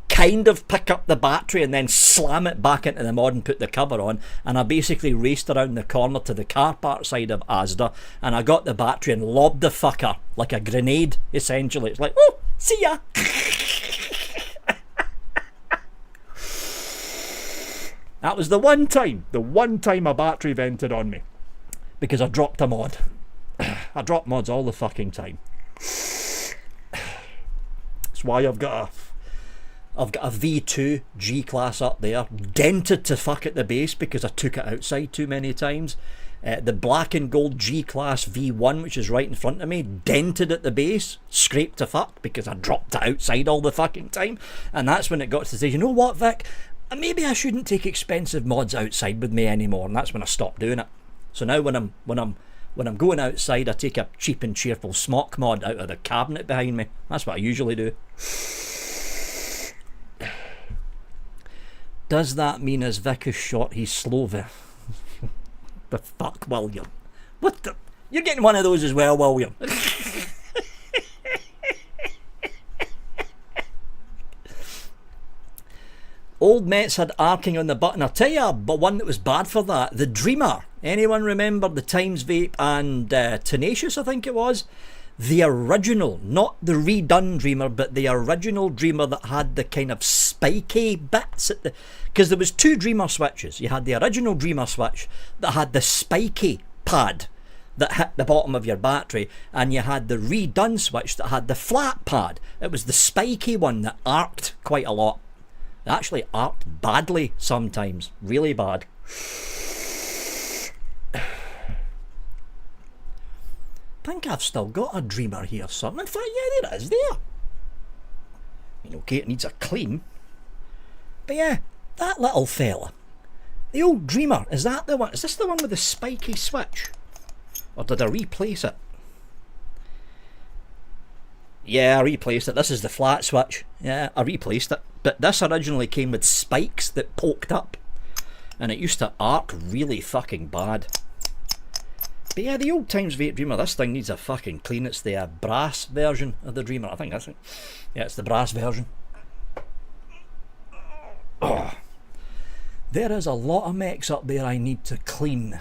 kind of pick up the battery and then slam it back into the mod and put the cover on, and I basically raced around the corner to the car park side of Asda and I got the battery and lobbed the fucker like a grenade, essentially. It's like, oh, see ya. That was the one time a battery vented on me, because I dropped a mod. I drop mods all the fucking time. That's why I've got a V2 G-Class up there, dented to fuck at the base because I took it outside too many times. The black and gold G-Class V1, which is right in front of me, dented at the base, scraped to fuck because I dropped it outside all the fucking time. And that's when it got to say, you know what, Vic? Maybe I shouldn't take expensive mods outside with me anymore. And that's when I stopped doing it. So now when I'm going outside, I take a cheap and cheerful Smok mod out of the cabinet behind me. That's what I usually do. Does that mean as Vic is shot, he's slow? The fuck, William? What the? You're getting one of those as well, William. Old Mets had arcing on the button. I'll tell you, but one that was bad for that. The Dreamer. Anyone remember the Times Vape and Tenacious, I think it was? The original, not the redone Dreamer, but the original Dreamer that had the kind of spiky bits at the... Because there was two Dreamer switches. You had the original Dreamer switch that had the spiky pad that hit the bottom of your battery, and you had the redone switch that had the flat pad. It was the spiky one that arced quite a lot. It actually arced badly sometimes. Really bad. I think I've still got a Dreamer here something. In fact, yeah, there it is there. I mean, okay, it needs a clean. But yeah, that little fella. The old Dreamer, is that the one? Is this the one with the spiky switch? Or did I replace it? Yeah, I replaced it. This is the flat switch. Yeah, I replaced it. But this originally came with spikes that poked up. And it used to arc really fucking bad. But yeah, the old Times Vape Dreamer, this thing needs a fucking clean. It's the brass version of the Dreamer. I think that's it. Yeah, it's the brass version. Oh. There is a lot of mechs up there I need to clean.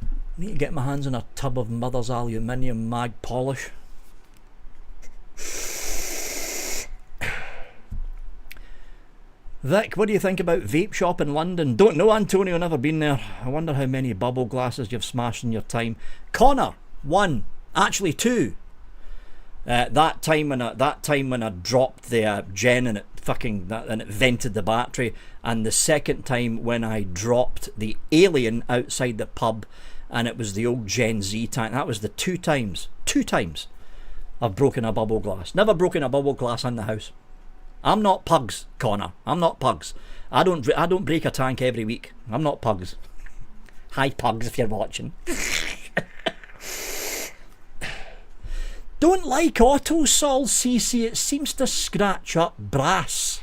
I need to get my hands on a tub of Mother's aluminium mag polish. Vic, what do you think about Vape Shop in London? Don't know, Antonio, never been there. I wonder how many bubble glasses you've smashed in your time. Connor, 1, actually 2. That time when I dropped the gen and it vented the battery, and the second time when I dropped the Alien outside the pub and it was the old Gen Z tank. That was the 2 times I've broken a bubble glass. Never broken a bubble glass in the house. I'm not Pugs, Connor. I'm not Pugs. I don't break a tank every week. I'm not Pugs. Hi, Pugs, if you're watching. Don't like Autosol, CC. It seems to scratch up brass.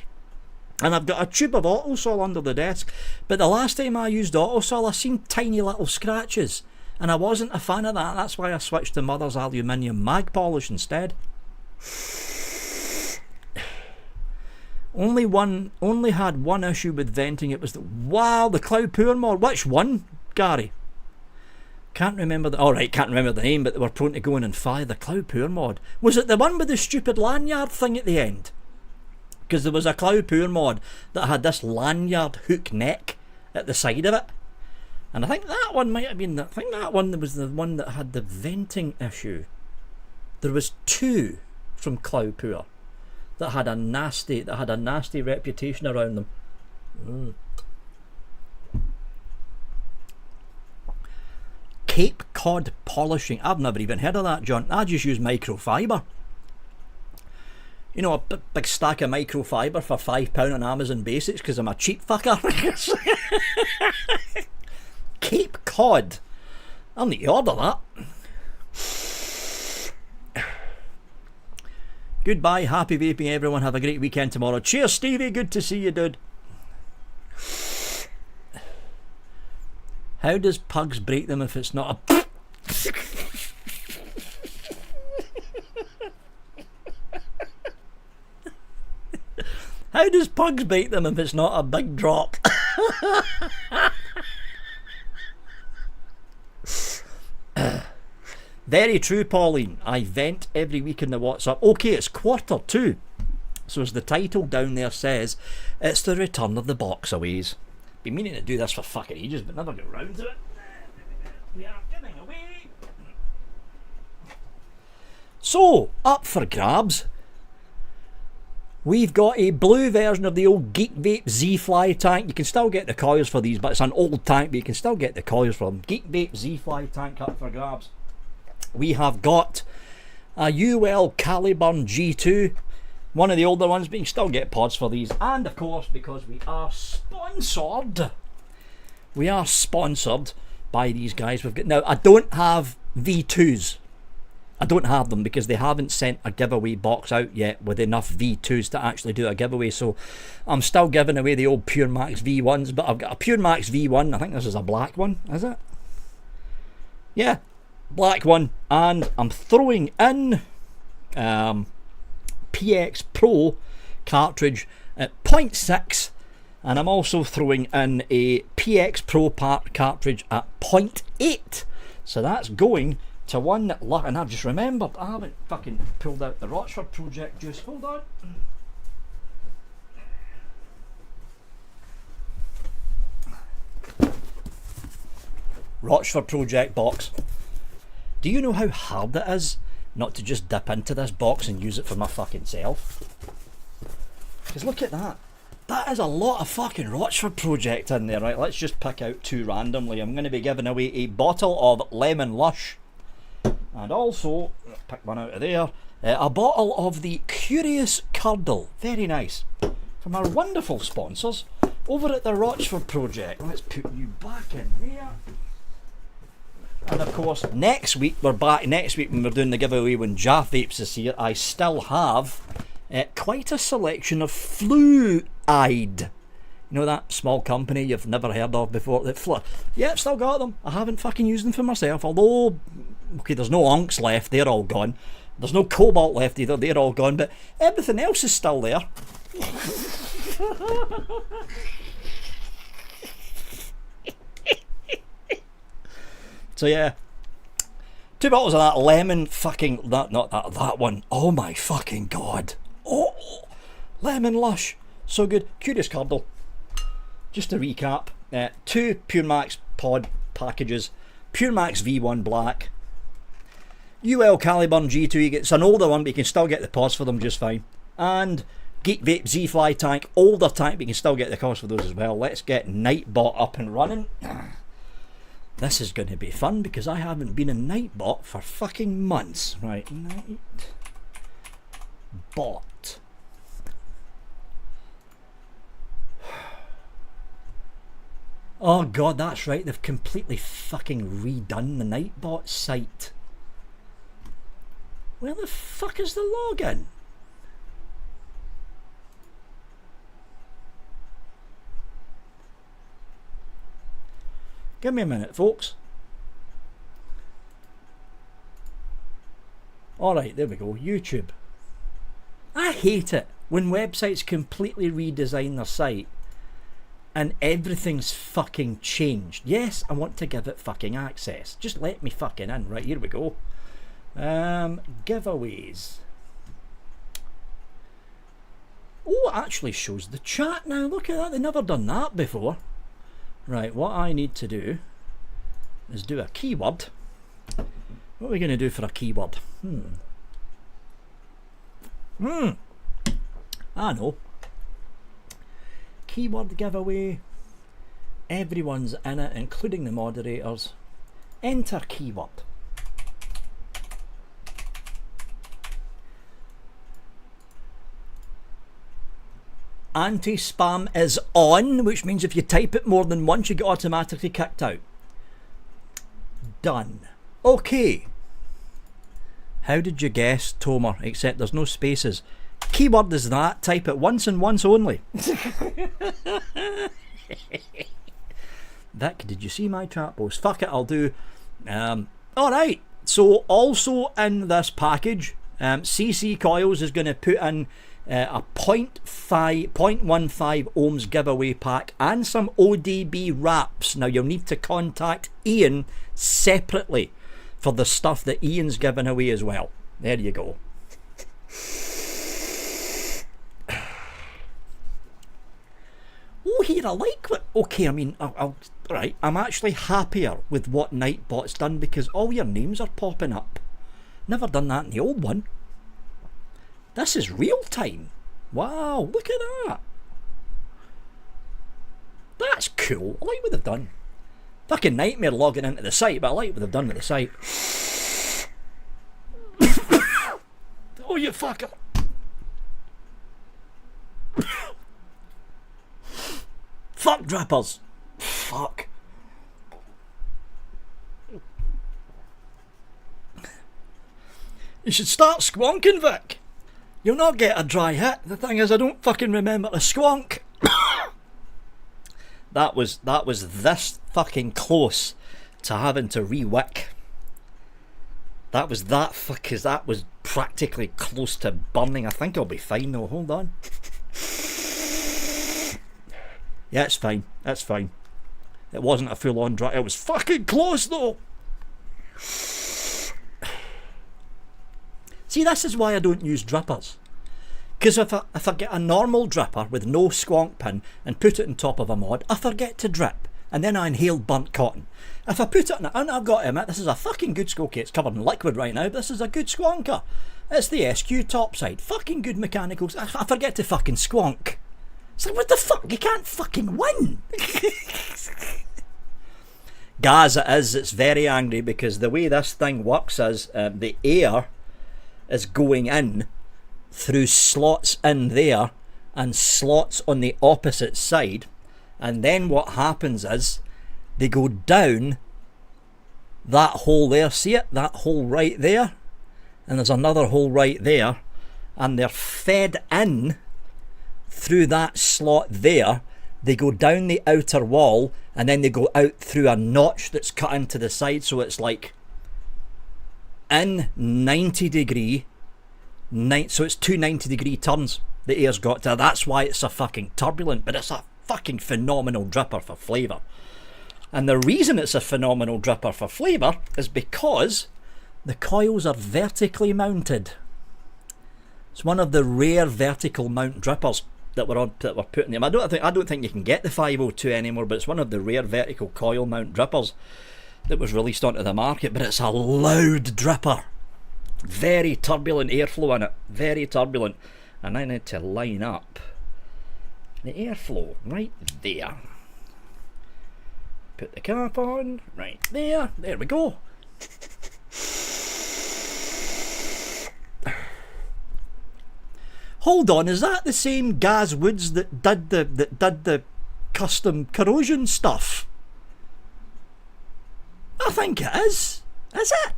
And I've got a tube of Autosol under the desk. But the last time I used Autosol, I seen tiny little scratches. And I wasn't a fan of that. That's why I switched to Mother's aluminium mag polish instead. Only had one issue with venting. It was the Cloud Power mod. Which one, Gary? Can't remember can't remember the name, but they were prone to going and fire the Cloud Power mod. Was it the one with the stupid lanyard thing at the end? Because there was a Cloud Power mod that had this lanyard hook neck at the side of it. And I think that one might have been that one was the one that had the venting issue. There was 2 from Cloud Power that had a nasty reputation around them. Cape Cod polishing. I've never even heard of that, John. I just use microfiber. You know, a big stack of microfiber for £5 on Amazon Basics because I'm a cheap fucker. Cape Cod. I'll need to order that. Goodbye, happy vaping everyone, have a great weekend tomorrow. Cheers Stevie, good to see you dude. How does pugs break them if it's not a... How does pugs break them if it's not a big drop? Very true, Pauline. I vent every week in the WhatsApp. Okay, it's Q2. So as the title down there says, it's the return of the Boxaways. Been meaning to do this for fucking ages, but never got round to it. We are getting away. So, up for grabs. We've got a blue version of the old Geek Vape Z-Fly tank. You can still get the coils for these, but it's an old tank, but you can still get the coils from Geek Vape Z-Fly tank up for grabs. We have got a UL Caliburn G2, one of the older ones, but you can still get pods for these. And of course, because we are sponsored by these guys. We've got, now I don't have V2s. I don't have them because they haven't sent a giveaway box out yet with enough V2s to actually do a giveaway. So I'm still giving away the old Pure Max V1s, but I've got a Pure Max V1. I think this is a black one, is it? Yeah, black one. And I'm throwing in PX Pro cartridge at 0.6, and I'm also throwing in a PX Pro cartridge at 0.8. So that's going to one that luck, and I've just remembered I haven't fucking pulled out the Rochford Project juice. Hold on. Rochford Project box. Do you know how hard it is not to just dip into this box and use it for my fucking self? Because look at that. That is a lot of fucking Rochford Project in there. Right, let's just pick out two randomly. I'm going to be giving away a bottle of Lemon Lush. And also, pick one out of there, a bottle of the Curious Curdle. Very nice. From our wonderful sponsors over at the Rochford Project. Let's put you back in there. And of course, next week, we're back next week when we're doing the giveaway when Jaff Vapes is here. I still have quite a selection of Fluide. You know that small company you've never heard of before? Yeah, still got them. I haven't fucking used them for myself, although... Okay, there's no onks left, they're all gone. There's no cobalt left either, they're all gone, but everything else is still there. So yeah, 2 bottles of that lemon fucking, that one. Oh my fucking god. Oh, Lemon Lush, so good. Curious Curdle. Just to recap, 2 Pure Max pod packages, Pure Max V1 black, UL Caliburn G2, it's an older one but you can still get the pods for them just fine, and Geek Vape Z-Fly tank, older tank but you can still get the cost for those as well. Let's get Nightbot up and running. This is going to be fun because I haven't been in Nightbot for fucking months. Right, Nightbot. Oh god, that's right, they've completely fucking redone the Nightbot site. Where the fuck is the login? Give me a minute, folks. Alright, there we go, YouTube. I hate it when websites completely redesign their site and everything's fucking changed. Yes, I want to give it fucking access. Just let me fucking in. Right, here we go. Giveaways. Oh, it actually shows the chat now. Look at that. They've never done that before. Right, what I need to do is do a keyword. What are we going to do for a keyword? I know. Keyword giveaway. Everyone's in it, including the moderators. Enter keyword. Anti-spam is on, which means if you type it more than once you get automatically kicked out. Done. Okay. How did you guess, Tomer? Except there's no spaces. Keyword is that. Type it once and once only. Vic, did you see my chat post? Fuck it, I'll do. Alright, so also in this package, CC Coils is going to put in a 0.15 ohms giveaway pack and some ODB wraps. Now you'll need to contact Ian separately for the stuff that Ian's giving away as well. There you go. Oh, here, I like what... Okay, I mean, right, I'm actually happier with what Nightbot's done because all your names are popping up. Never done that in the old one. This is real time. Wow, look at that. That's cool. I like what they've done. Fucking nightmare logging into the site, but I like what they've done with the site. Oh, you fucker. Fuck drippers. Fuck. You should start squonking, Vic. You'll not get a dry hit. The thing is, I don't fucking remember to squonk. That was this fucking close to having to re-wick. That was practically close to burning. I think I'll be fine though. Hold on. Yeah, it's fine. That's fine. It wasn't a full-on dry. It was fucking close though. See, this is why I don't use drippers. Because if I get a normal dripper with no squonk pin and put it on top of a mod, I forget to drip. And then I inhale burnt cotton. If I put it in, and I've got to admit, this is a fucking good squonker. It's covered in liquid right now, but this is a good squonker. It's the SQ topside. Fucking good mechanicals. I forget to fucking squonk. It's like, what the fuck? You can't fucking win. Gaz, it's very angry because the way this thing works is the air is going in through slots in there and slots on the opposite side, and then what happens is they go down that hole there, see it? That hole right there, and there's another hole right there, and they're fed in through that slot there. They go down the outer wall and then they go out through a notch that's cut into the side, so it's like in 90 degree, so it's two 90 degree turns the air's got to. That's why it's a fucking turbulent, but it's a fucking phenomenal dripper for flavour. And the reason it's a phenomenal dripper for flavour is because the coils are vertically mounted. It's one of the rare vertical mount drippers that were putting them. I don't think you can get the 502 anymore, but it's one of the rare vertical coil mount drippers that was released onto the market. But it's a loud dripper, very turbulent airflow in it, very turbulent. And I need to line up the airflow right there. Put the cap on right there. There we go. Hold on, is that the same Gaz Woods that did the custom corrosion stuff? I think it is. Is it?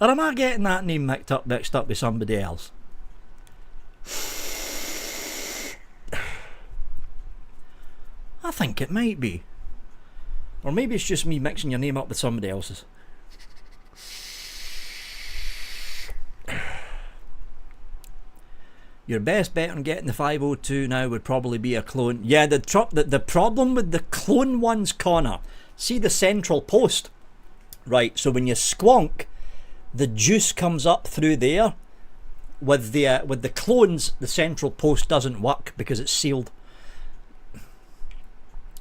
Or am I getting that name mixed up with somebody else? I think it might be. Or maybe it's just me mixing your name up with somebody else's. Your best bet on getting the 502 now would probably be a clone. Yeah, the problem with the clone ones, Connor, see the central post? Right, so when you squonk, the juice comes up through there. With the clones, the central post doesn't work because it's sealed.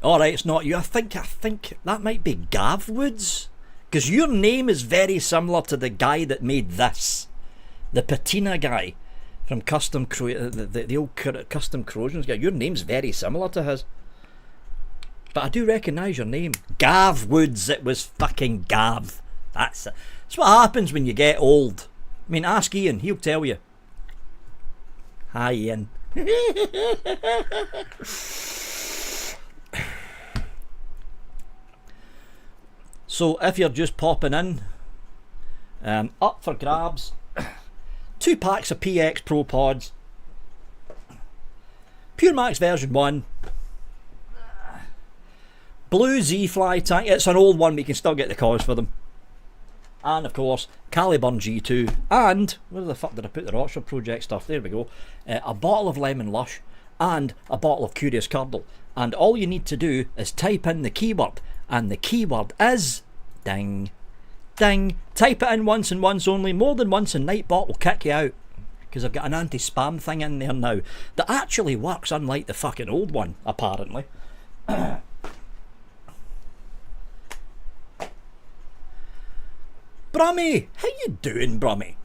Alright, it's not you. I think that might be Gav Woods. Because your name is very similar to the guy that made this. The patina guy. From the old custom corrosions guy. Your name's very similar to his. But I do recognise your name. Gav Woods. It was fucking Gav. That's what happens when you get old. I mean, ask Ian. He'll tell you. Hi, Ian. So if you're just popping in, up for grabs 2 packs of PX Pro Pods, Pure Max version 1, blue Z-Fly tank, it's an old one but you can still get the cause for them, and of course Caliburn G2, and where the fuck did I put the Rockshire Project stuff, there we go, a bottle of Lemon Lush and a bottle of Curious Curdle, and all you need to do is type in the keyword, and the keyword is ding ding. Type it in once and once only, more than once and Nightbot will kick you out, because I've got an anti-spam thing in there now that actually works, unlike the fucking old one apparently. Brummy, how you doing, Brummy?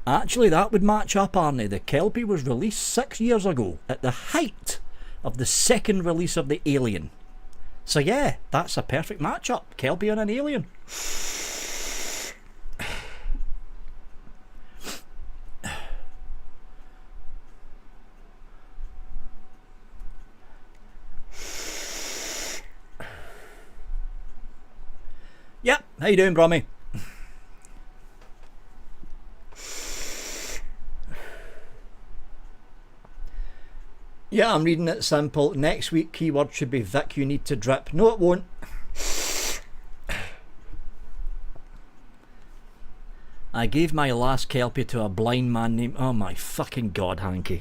Actually, that would match up, Arnie. The Kelpie was released 6 years ago, at the height of the second release of the Alien. So yeah, that's a perfect match-up. Kelpie and an Alien. Yep, how you doing, Brummy? Yeah, I'm reading it simple. Next week keyword should be Vic, you need to drip. No, it won't. I gave my last Kelpie to a blind man named... Oh my fucking god, Hanky.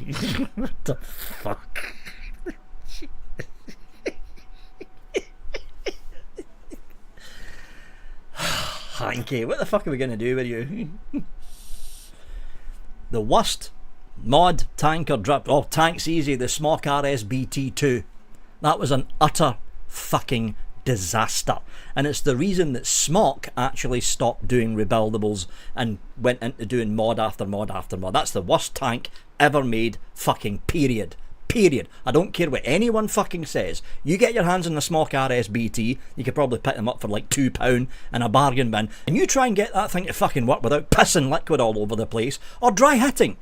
What the fuck? Hanky, what the fuck are we going to do with you? The worst mod tanker drip. Oh, tank's easy. The Smok RSBT2. That was an utter fucking disaster. And it's the reason that Smok actually stopped doing rebuildables and went into doing mod after mod after mod. That's the worst tank ever made, fucking period. Period. I don't care what anyone fucking says. You get your hands on the Smok RSBT, you could probably pick them up for like £2 in a bargain bin, and you try and get that thing to fucking work without pissing liquid all over the place, or dry hitting.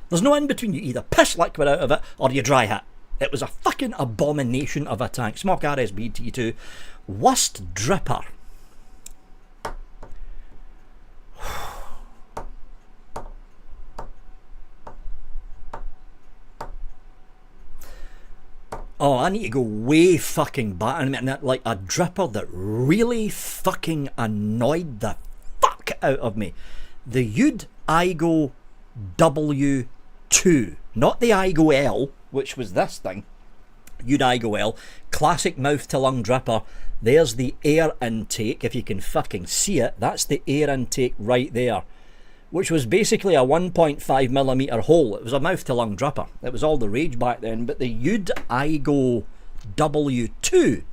There's no in between. You either piss liquid out of it, or you dry hit. It was a fucking abomination of a tank. Smok RSBT2. Worst dripper. Oh, I need to go way fucking back. I mean, like a dripper that really fucking annoyed the fuck out of me. The Ude Igo W2. Not the Igo L, which was this thing. Ude Igo L. Classic mouth to lung dripper. There's the air intake. If you can fucking see it, that's the air intake right there. Which was basically a 1.5mm hole. It was a mouth to lung dripper. It was all the rage back then. But the Ude Igo W2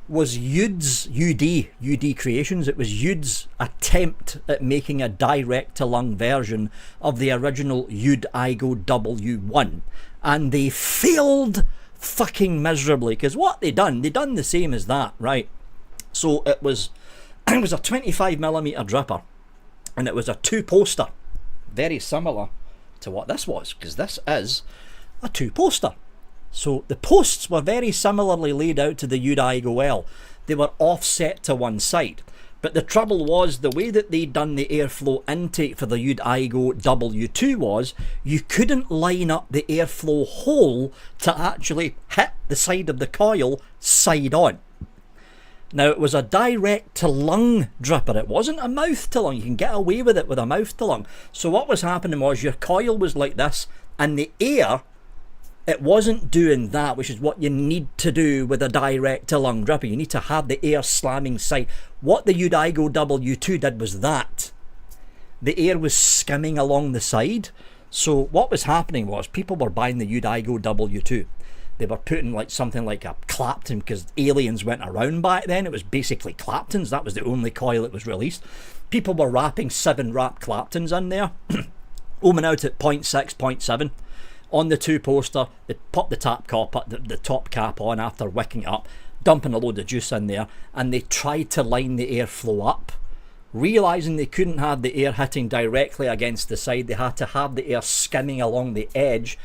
was Ude's UD Creations. It was Ude's attempt at making a direct to lung version of the original Ude Igo W1, and they failed fucking miserably, because what they done the same as that, right? So it was a 25mm dripper, and it was a 2-poster, very similar to what this was, because this is a 2-poster. So the posts were very similarly laid out to the Ude Igo L. They were offset to one side. But the trouble was, the way that they'd done the airflow intake for the Ude Igo W2 was, you couldn't line up the airflow hole to actually hit the side of the coil side on. Now, it was a direct to lung dripper. It wasn't a mouth to lung. You can get away with it with a mouth to lung. So what was happening was, your coil was like this, and the air, it wasn't doing that, which is what you need to do with a direct to lung dripper. You need to have the air slamming side. What the Ude Igo W2 did was that. The air was skimming along the side. So what was happening was, people were buying the Ude Igo W2. They were putting like something like a Clapton, because Aliens went around back then. It was basically Claptons. That was the only coil that was released. People were wrapping 7-wrap Claptons in there. Oming out at 0.6, 0.7. On the 2-poster, they popped the top cap on after wicking it up, dumping a load of juice in there, and they tried to line the airflow up. Realising they couldn't have the air hitting directly against the side, they had to have the air skimming along the edge.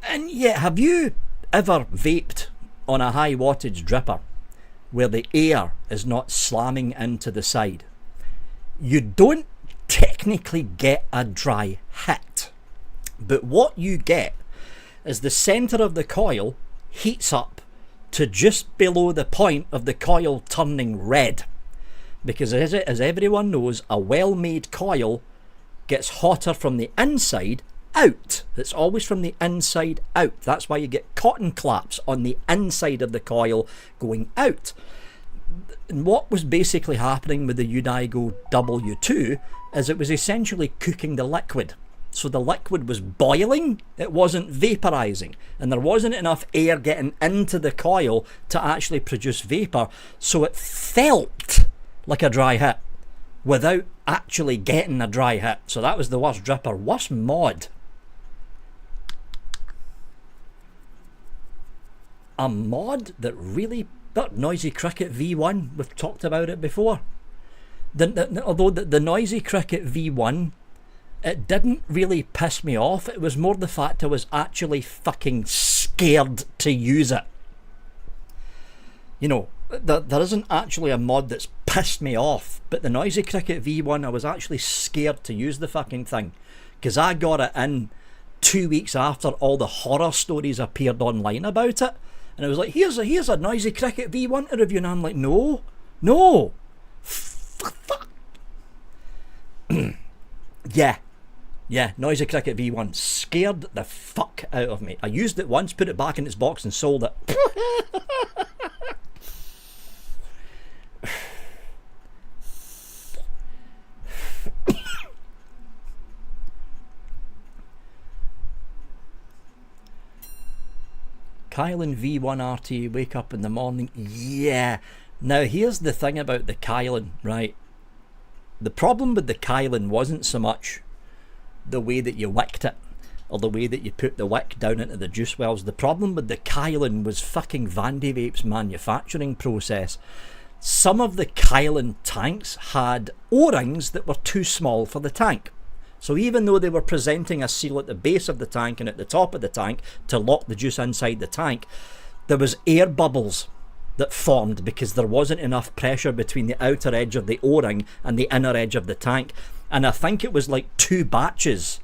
And yet, have you ever vaped on a high wattage dripper where the air is not slamming into the side? you don't technically get a dry hit, but what you get is the centre of the coil heats up to just below the point of the coil turning red. Because as everyone knows, a well-made coil gets hotter from the inside out. It's always from the inside out. That's why you get cotton claps on the inside of the coil going out. And what was basically happening with the Unigo W2 is it was essentially cooking the liquid. So the liquid was boiling, it wasn't vaporizing, and there wasn't enough air getting into the coil to actually produce vapor, so it felt like a dry hit without actually getting a dry hit. So that was the worst dripper. Worst mod. A mod that really... That Noisy Cricket V1, we've talked about it before. Although the Noisy Cricket V1, it didn't really piss me off. It was more the fact I was actually fucking scared to use it. You know, there isn't actually a mod that's pissed me off, but the Noisy Cricket V1, I was actually scared to use the fucking thing, because I got it in 2 weeks after all the horror stories appeared online about it. And it was like, here's a Noisy Cricket V1 to review, and I'm like, no, fuck. yeah, Noisy Cricket V1 scared the fuck out of me. I used it once, put it back in its box and sold it. Kylan V1 RT, wake up in the morning. Yeah. Now here's the thing about the Kylan, right? The problem with the Kylan wasn't so much the way that you wicked it or the way that you put the wick down into the juice wells. The problem with the Kylan was fucking Vape's manufacturing process. Some of the Kylan tanks had O-rings that were too small for the tank. So even though they were presenting a seal at the base of the tank and at the top of the tank to lock the juice inside the tank, there was air bubbles that formed because there wasn't enough pressure between the outer edge of the O-ring and the inner edge of the tank. And I think it was like 2 batches.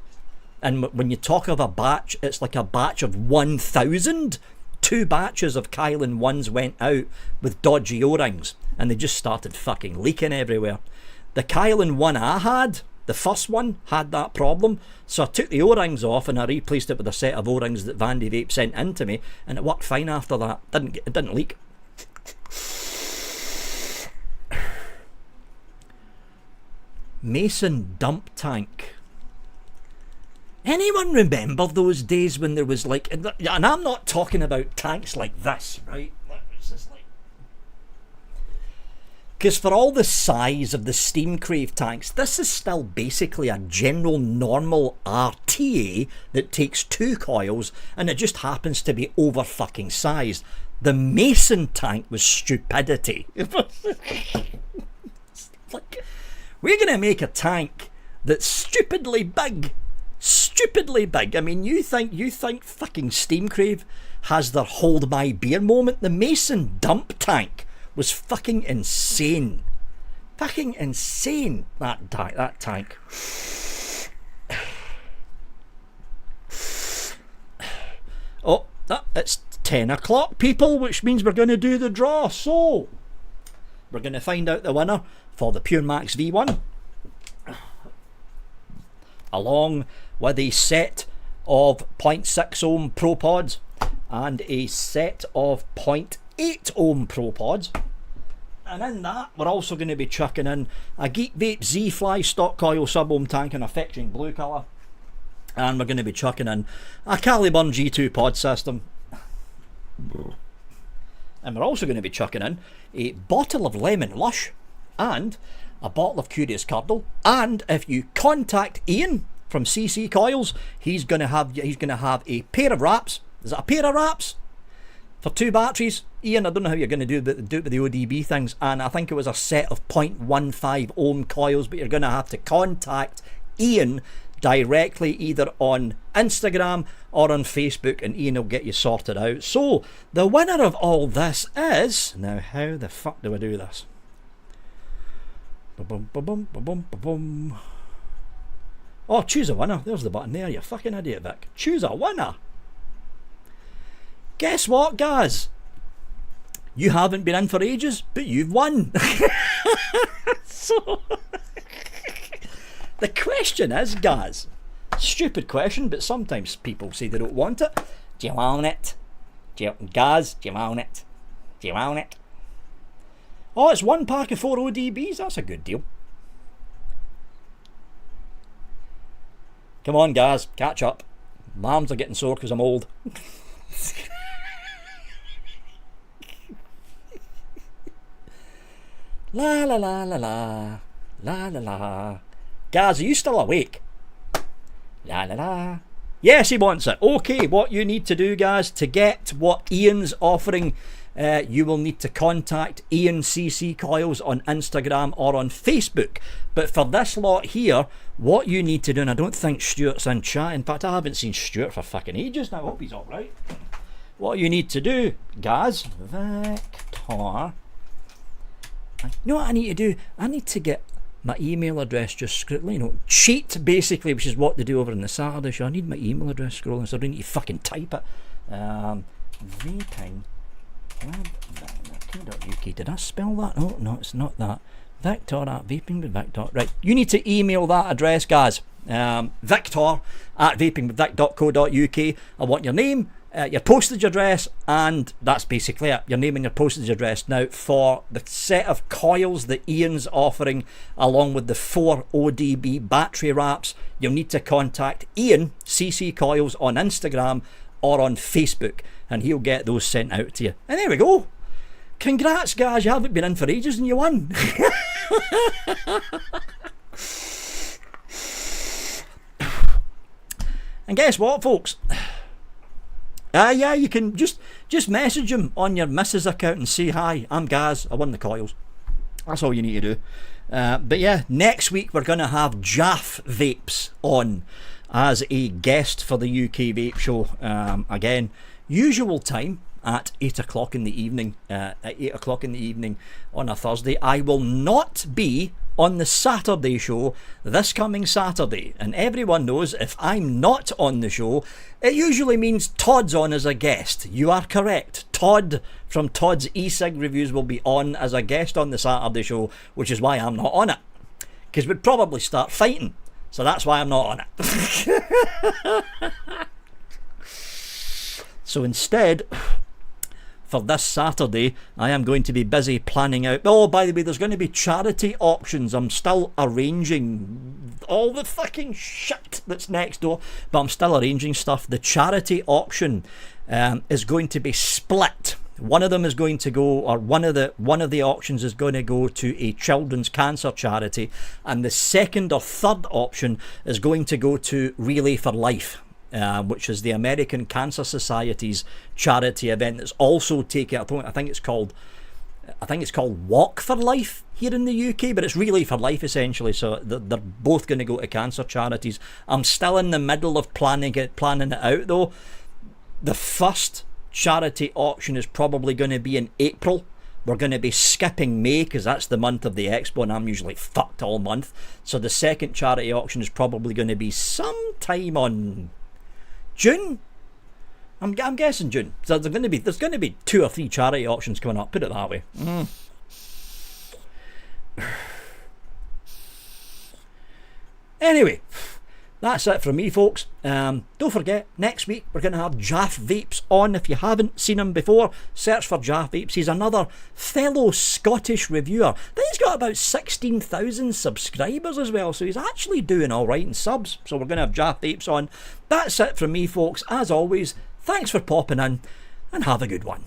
And when you talk of a batch, it's like a batch of 1,000. 2 batches of Kylan 1s went out with dodgy O-rings, and they just started fucking leaking everywhere. The Kylan 1 I had, the first one, had that problem, so I took the O-rings off and I replaced it with a set of O-rings that Vape sent in to me, and it worked fine after that. It didn't leak. Mason dump tank. Anyone remember those days when there was like, and I'm not talking about tanks like this, right? Because for all the size of the Steam Crave tanks, this is still basically a general normal RTA that takes 2 coils and it just happens to be over fucking sized. The Mason tank was stupidity. Like, we're going to make a tank that's stupidly big. Stupidly big. I mean, you think fucking Steam Crave has their hold my beer moment? The Mason dump tank was fucking insane. Fucking insane, that tank. Oh, it's 10 o'clock, people, which means we're going to do the draw. So, we're going to find out the winner for the Pure Max V1, along with a set of 0.6 ohm Pro Pods and a set of 0.8 ohm Pro Pods. And in that, we're also going to be chucking in a Geek Vape Z-Fly stock coil sub-ohm tank in a fetching blue colour. And we're going to be chucking in a Caliburn G2 pod system. And we're also going to be chucking in a bottle of Lemon Lush and a bottle of Curious Curdle. And if you contact Ian from CC Coils, he's going to have a pair of wraps. Is it a pair of wraps? For 2 batteries. Ian, I don't know how you're going to do it with the ODB things, and I think it was a set of 0.15 ohm coils, but you're going to have to contact Ian directly either on Instagram or on Facebook, and Ian will get you sorted out. So the winner of all this is, now how the fuck do I do this? Ba-bum, ba-bum, ba-bum, ba-bum. Oh, choose a winner. There's the button there, you fucking idiot, Vic. Choose a winner. Guess what, guys? You haven't been in for ages, but you've won. So, the question is, guys, stupid question, but sometimes people say they don't want it. Do you want it? Guys, do you want it? Do you want it? Oh, it's 1 pack of 4 ODBs. That's a good deal. Come on, guys, catch up. My arms are getting sore because I'm old. La la la la la. La la la. Guys, are you still awake? La la la. Yes, he wants it. Okay, what you need to do, guys, to get what Ian's offering, you will need to contact Ian CC Coils on Instagram or on Facebook. But for this lot here, what you need to do, and I don't think Stuart's in chat. In fact, I haven't seen Stuart for fucking ages now. I hope he's alright. What you need to do, guys, Victor. You know what I need to do? I need to get my email address just scrolled, you know, cheat basically, which is what they do over in the Saturday show. I need my email address scrolling, so I don't need to fucking type it. Vaping. UK. Did I spell that? Oh, no, it's not that. Victor at vapingwithvic. Right, you need to email that address, guys. Victor at vapingwithvic.co.uk. I want your name, your postage address, and that's basically it. Your name and your postage address. Now, for the set of coils that Ian's offering, along with the 4 ODB battery wraps, you'll need to contact Ian CC Coils on Instagram or on Facebook, and he'll get those sent out to you. And there we go. Congrats, guys. You haven't been in for ages and you won. And guess what, folks? Yeah, you can just message him on your missus account and say, hi, I'm Gaz, I won the coils. That's all you need to do. But yeah, next week we're going to have Jaff Vapes on as a guest for the UK Vape Show. Again, usual time at 8 o'clock in the evening. At 8 o'clock in the evening on a Thursday. I will not be on the Saturday show this coming Saturday, and everyone knows if I'm not on the show, it usually means Todd's on as a guest. You are correct. Todd from Todd's e-cig reviews will be on as a guest on the Saturday show, which is why I'm not on it, because we'd probably start fighting, so that's why I'm not on it. So instead, for this Saturday, I am going to be busy planning out. Oh, by the way, there's going to be charity auctions. I'm still arranging all the fucking shit that's next door, but I'm still arranging stuff. The charity auction is going to be split. One of them is going to go, or one of the auctions is going to go to a children's cancer charity, and the second or third option is going to go to Relay for Life. Which is the American Cancer Society's charity event that's also taking, I think it's called Walk for Life here in the UK, but it's Relay for Life essentially, so they're both going to go to cancer charities. I'm still in the middle of planning it out though. The first charity auction is probably going to be in April. We're going to be skipping May because that's the month of the Expo and I'm usually fucked all month. So the second charity auction is probably going to be sometime on June. I'm guessing June. So there's going to be 2 or 3 charity auctions coming up. Put it that way. Anyway, that's it from me, folks. Don't forget, next week we're going to have Jaff Vapes on. If you haven't seen him before, search for Jaff Vapes. He's another fellow Scottish reviewer. I think he's got about 16,000 subscribers as well, so he's actually doing alright in subs. So we're going to have Jaff Vapes on. That's it from me, folks. As always, thanks for popping in, and have a good one.